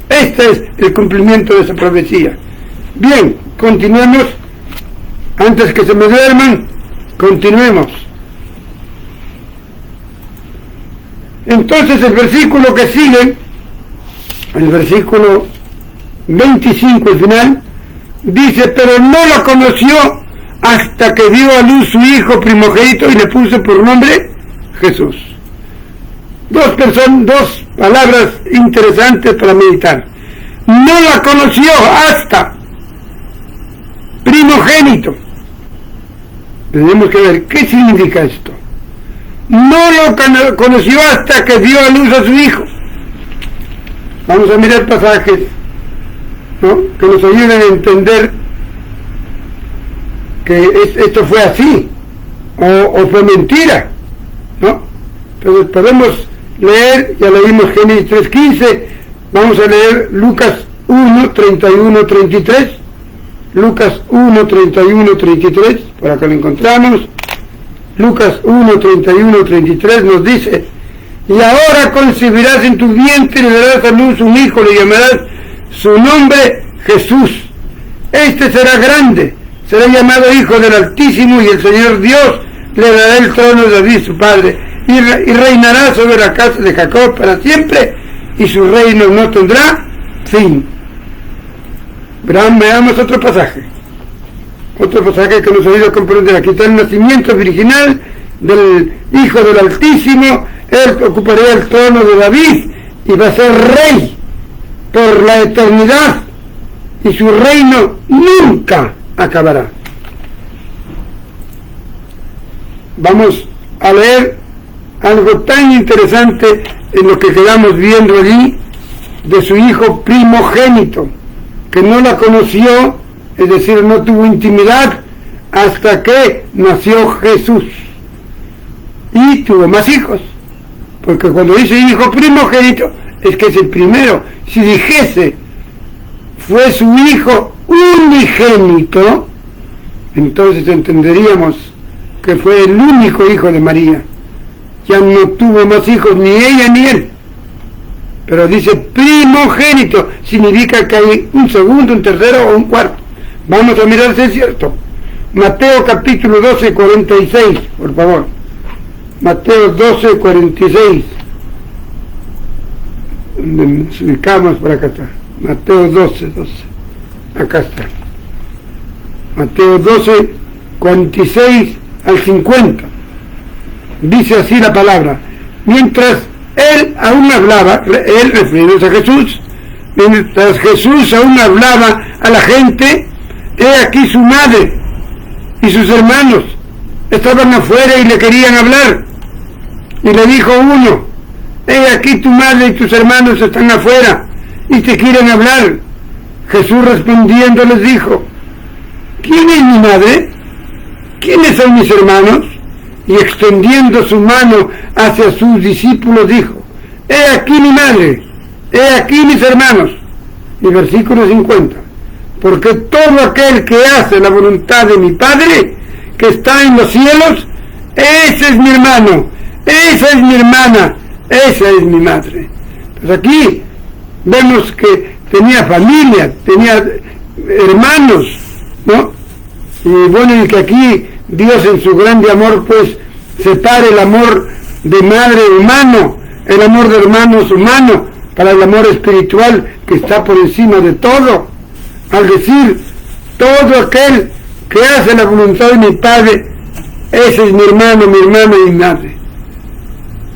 Este es el cumplimiento de esa profecía. Bien, continuemos. Antes que se me duerman, continuemos. Entonces el versículo que sigue, el versículo 25 al final, dice: pero no lo conoció hasta que dio a luz su hijo primogénito y le puso por nombre Jesús. Dos palabras interesantes para meditar. No la conoció hasta primogénito. Tenemos que ver qué significa esto. No lo conoció hasta que dio a luz a su hijo. Vamos a mirar pasajes, ¿no?, que nos ayuden a entender esto fue así, o fue mentira, ¿no? Entonces podemos leer, ya leímos Génesis 3:15, vamos a leer Lucas 1:31-33, Lucas 1:31-33, por acá lo encontramos. Lucas 1:31-33 nos dice: y ahora concebirás en tu vientre y le darás a luz un hijo, le llamarás su nombre Jesús. Este será grande, será llamado Hijo del Altísimo, y el Señor Dios le dará el trono de David su padre, y reinará sobre la casa de Jacob para siempre, y su reino no tendrá fin. Veamos otro pasaje que nos ayuda a comprender. Aquí está el nacimiento virginal del Hijo del Altísimo. Él ocuparía el trono de David y va a ser rey por la eternidad, y su reino nunca acabará. Vamos a leer algo tan interesante en lo que quedamos viendo allí, de su hijo primogénito, que no la conoció, es decir, no tuvo intimidad hasta que nació Jesús, y tuvo más hijos, porque cuando dice hijo primogénito es que es el primero. Si dijese fue su hijo unigénito, entonces entenderíamos que fue el único hijo de María. Ya no tuvo más hijos, ni ella ni él. Pero dice primogénito, significa que hay un segundo, un tercero o un cuarto. Vamos a mirar si es cierto. Mateo capítulo 12:46, por favor. Mateo 12:46. Nos ubicamos por acá está. Mateo 12. Acá está. Mateo 12:46 al 50. Dice así la palabra: mientras él aún hablaba, él refiriéndose a Jesús, mientras Jesús aún hablaba a la gente, he aquí su madre y sus hermanos estaban afuera y le querían hablar. Y le dijo uno: he aquí tu madre y tus hermanos están afuera y te quieren hablar. Jesús respondiendo les dijo: ¿quién es mi madre? ¿Quiénes son mis hermanos? Y extendiendo su mano hacia sus discípulos dijo: he aquí mi madre, he aquí mis hermanos. Y versículo 50: porque todo aquel que hace la voluntad de mi Padre que está en los cielos, ese es mi hermano, esa es mi hermana, esa es mi madre. Pues aquí vemos que tenía familia, tenía hermanos, ¿no? Y bueno, y que aquí Dios en su grande amor pues separe el amor de madre humano, el amor de hermanos humano, para el amor espiritual que está por encima de todo, al decir todo aquel que hace la voluntad de mi Padre, ese es mi hermano, mi hermana y mi madre.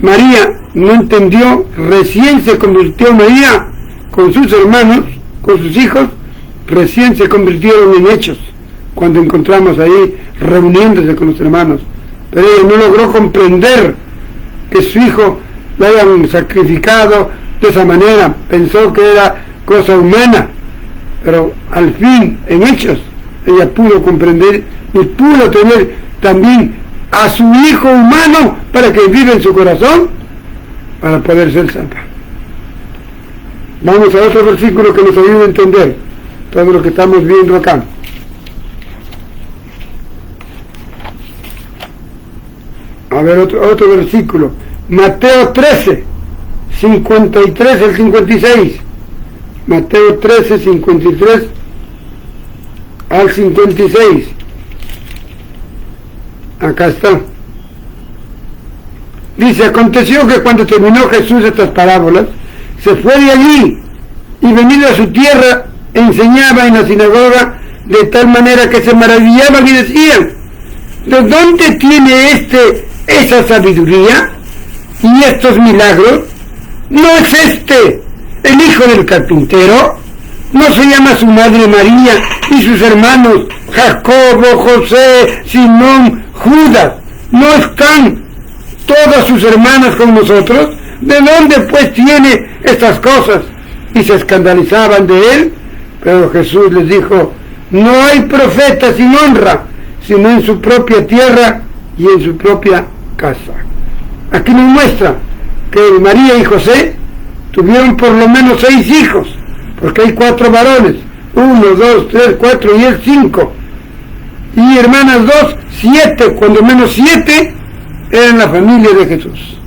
María no entendió, recién se convirtió María con sus hermanos, con sus hijos, recién se convirtieron en hechos, cuando encontramos ahí reuniéndose con los hermanos. Pero ella no logró comprender que su hijo lo hayan sacrificado de esa manera, pensó que era cosa humana, pero al fin, en hechos, ella pudo comprender y pudo tener también a su hijo humano para que viva en su corazón, para poder ser santa. Vamos a otro versículo que nos ayude a entender todo lo que estamos viendo acá. A ver, otro versículo. Mateo 13, 53 al 56. Mateo 13, 53 al 56. Acá está. Dice: aconteció que cuando terminó Jesús estas parábolas, se fue de allí, y venido a su tierra, enseñaba en la sinagoga, de tal manera que se maravillaban y decían: ¿de dónde tiene esa sabiduría y estos milagros? ¿No es este el hijo del carpintero? ¿No se llama su madre María y sus hermanos Jacobo, José, Simón, Judas? ¿No están todas sus hermanas con nosotros? ¿De dónde pues tiene estas cosas? Y se escandalizaban de él. Pero Jesús les dijo: no hay profeta sin honra, sino en su propia tierra y en su propia casa. Aquí nos muestra que María y José tuvieron por lo menos 6 hijos, porque hay 4 varones, 1, 2, 3, 4 y él 5, y hermanas 2, 7, cuando menos 7 eran la familia de Jesús,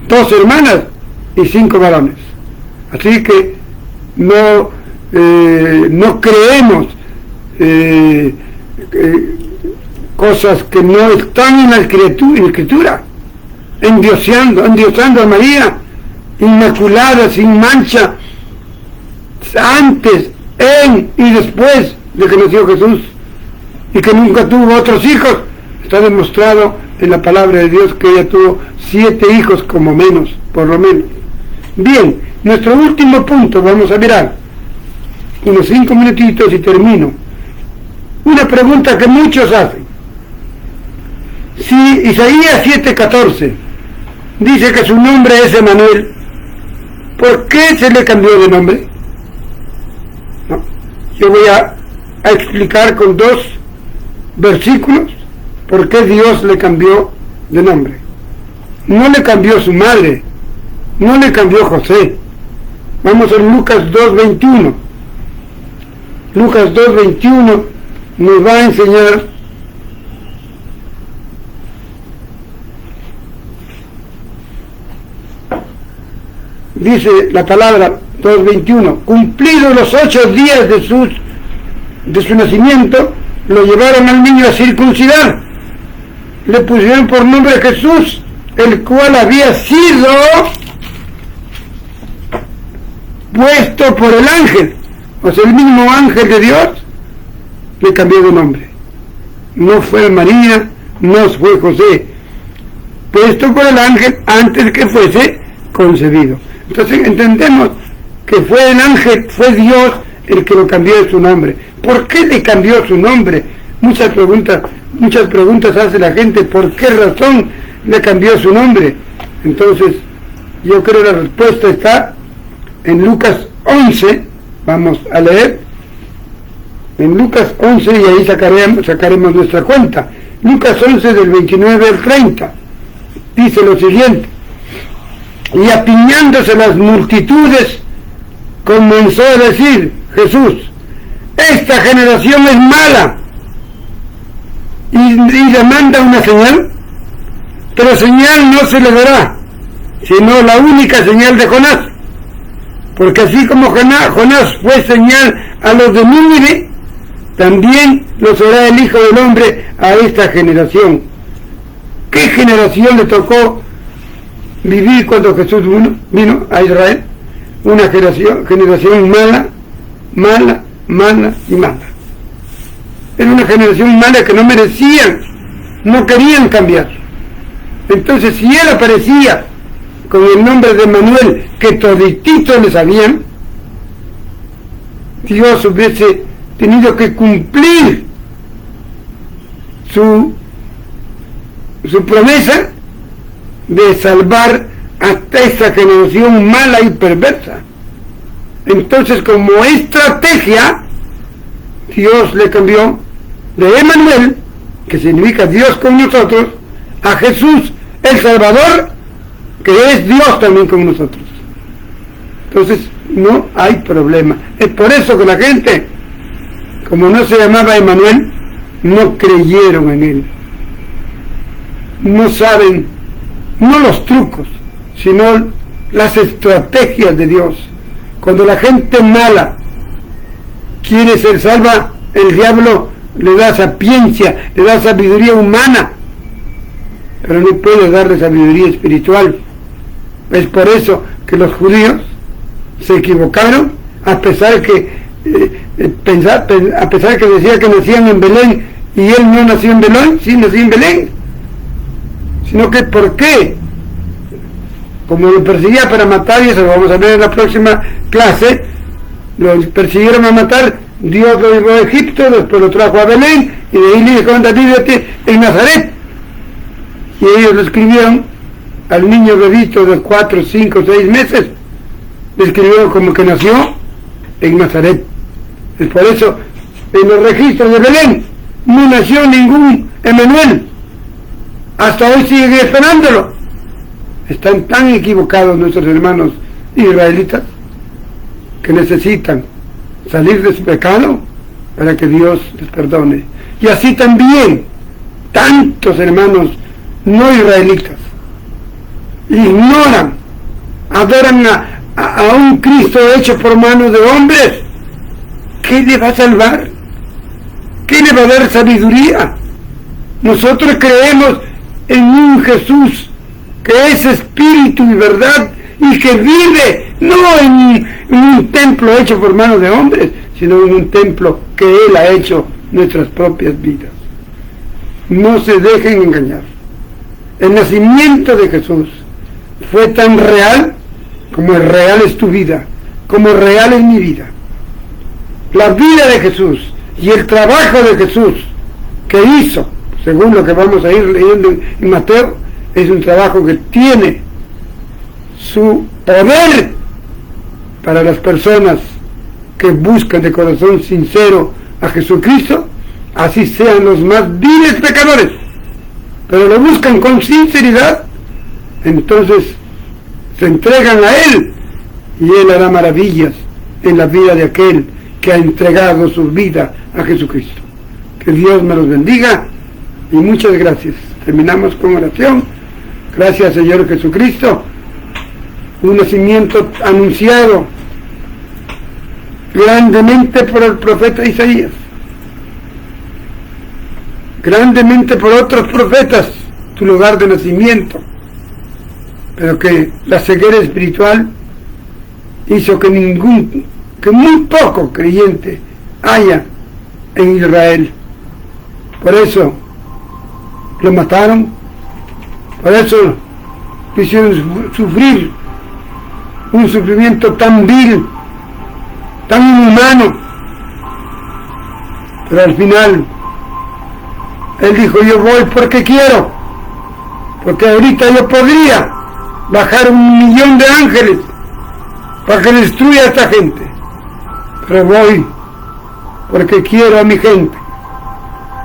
2 hermanas y 5 varones. Así que no creemos cosas que no están en la escritura, endiosando a María, inmaculada, sin mancha, antes, en y después de que nació Jesús, y que nunca tuvo otros hijos. Está demostrado en la palabra de Dios que ella tuvo 7 hijos como menos, por lo menos. Bien, nuestro último punto, vamos a mirar unos 5 minutitos y termino. Una pregunta que muchos hacen: si Isaías 7:14 dice que su nombre es Emanuel, ¿por qué se le cambió de nombre? No, yo voy a explicar con 2 versículos por qué Dios le cambió de nombre. No le cambió su madre, no le cambió José. Vamos a Lucas 2:21. Lucas 2:21 nos va a enseñar dice la palabra 2:21: cumplidos los 8 días de su nacimiento, lo llevaron al niño a circuncidar. Le pusieron por nombre Jesús, el cual había sido puesto por el ángel. O sea, el mismo ángel de Dios le cambió de nombre. No fue María, no fue José, puesto por el ángel antes que fuese concebido. Entonces entendemos que fue el ángel, fue Dios el que lo cambió de su nombre. ¿Por qué le cambió su nombre? Muchas preguntas hace la gente: ¿por qué razón le cambió su nombre? Entonces yo creo que la respuesta está en Lucas 11. Vamos a leer en Lucas 11 y ahí sacaremos nuestra cuenta. Lucas 11 del 29 al 30 dice lo siguiente: y apiñándose las multitudes, comenzó a decir Jesús: esta generación es mala y demanda una señal, pero señal no se le dará, sino la única señal de Jonás. Porque así como Jonás fue señal a los de Nínive, también lo será el Hijo del Hombre a esta generación. ¿Qué generación le tocó vivir cuando Jesús vino a Israel? Una generación mala y mala. Era una generación mala que no merecían, no querían cambiar. Entonces, si él aparecía con el nombre de Manuel, que todititos le sabían, Dios hubiese tenido que cumplir su promesa de salvar hasta esa generación mala y perversa. Entonces, como estrategia, Dios le cambió de Emanuel, que significa Dios con nosotros, a Jesús el Salvador, que es Dios también con nosotros. Entonces no hay problema. Es por eso que la gente, como no se llamaba Emanuel, no creyeron en él. No saben, no los trucos, sino las estrategias de Dios. Cuando la gente mala quiere ser salva, el diablo le da sapiencia, le da sabiduría humana, pero no puede darle sabiduría espiritual. Es por eso que los judíos se equivocaron, a pesar que decía que nacían en Belén, y él no nació en Belén, sí nació en Belén, sino que ¿por qué? Como lo perseguía para matar, y eso lo vamos a ver en la próxima clase, lo persiguieron a matar, Dios lo llevó a Egipto, después lo trajo a Belén, y de ahí le dijo: anda, vívete en Nazaret. Y ellos lo escribieron al niño bebito de 4, 5, 6 meses, le escribieron como que nació en Nazaret. Es por eso en los registros de Belén no nació ningún Emanuel. Hasta hoy siguen esperándolo. Están tan equivocados nuestros hermanos israelitas que necesitan salir de su pecado para que Dios les perdone. Y así también tantos hermanos no israelitas ignoran, adoran a un Cristo hecho por manos de hombres. ¿Qué le va a salvar? ¿Qué le va a dar sabiduría? Nosotros creemos en un Jesús que es espíritu y verdad y que vive no en un templo hecho por manos de hombres, sino en un templo que Él ha hecho nuestras propias vidas. No se dejen engañar. El nacimiento de Jesús fue tan real como real es tu vida, como real es mi vida. La vida de Jesús y el trabajo de Jesús que hizo, según lo que vamos a ir leyendo en Mateo, es un trabajo que tiene su poder para las personas que buscan de corazón sincero a Jesucristo, así sean los más viles pecadores, pero lo buscan con sinceridad, entonces se entregan a Él y Él hará maravillas en la vida de aquel que ha entregado su vida a Jesucristo. Que Dios me los bendiga y muchas gracias. Terminamos con oración. Gracias, Señor Jesucristo, un nacimiento anunciado grandemente por el profeta Isaías, grandemente por otros profetas, tu lugar de nacimiento, pero que la ceguera espiritual hizo que muy poco creyente haya en Israel. Por eso lo mataron, por eso lo hicieron sufrir un sufrimiento tan vil, tan inhumano, pero al final Él dijo: yo voy porque quiero, porque ahorita yo podría bajar 1.000.000 de ángeles para que destruya a esta gente, pero voy porque quiero a mi gente,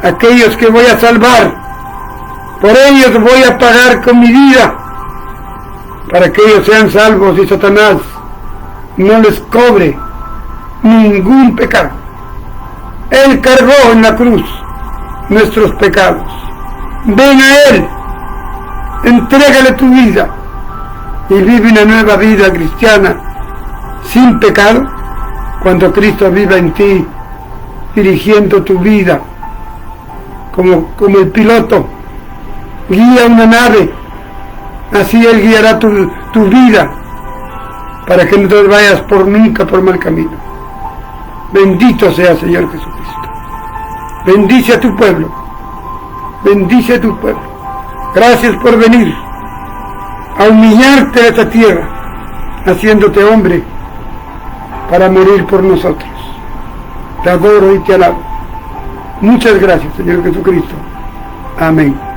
aquellos que voy a salvar, por ellos voy a pagar con mi vida, para que ellos sean salvos y Satanás no les cobre ningún pecado. Él cargó en la cruz nuestros pecados. Ven a Él, entrégale tu vida y vive una nueva vida cristiana sin pecado, cuando Cristo viva en ti, dirigiendo tu vida como el piloto guía una nave. Así Él guiará tu vida para que no te vayas nunca por mal camino. Bendito sea, Señor Jesucristo. Bendice a tu pueblo. Bendice a tu pueblo. Gracias por venir a humillarte de esta tierra, haciéndote hombre para morir por nosotros. Te adoro y te alabo. Muchas gracias, Señor Jesucristo. Amén.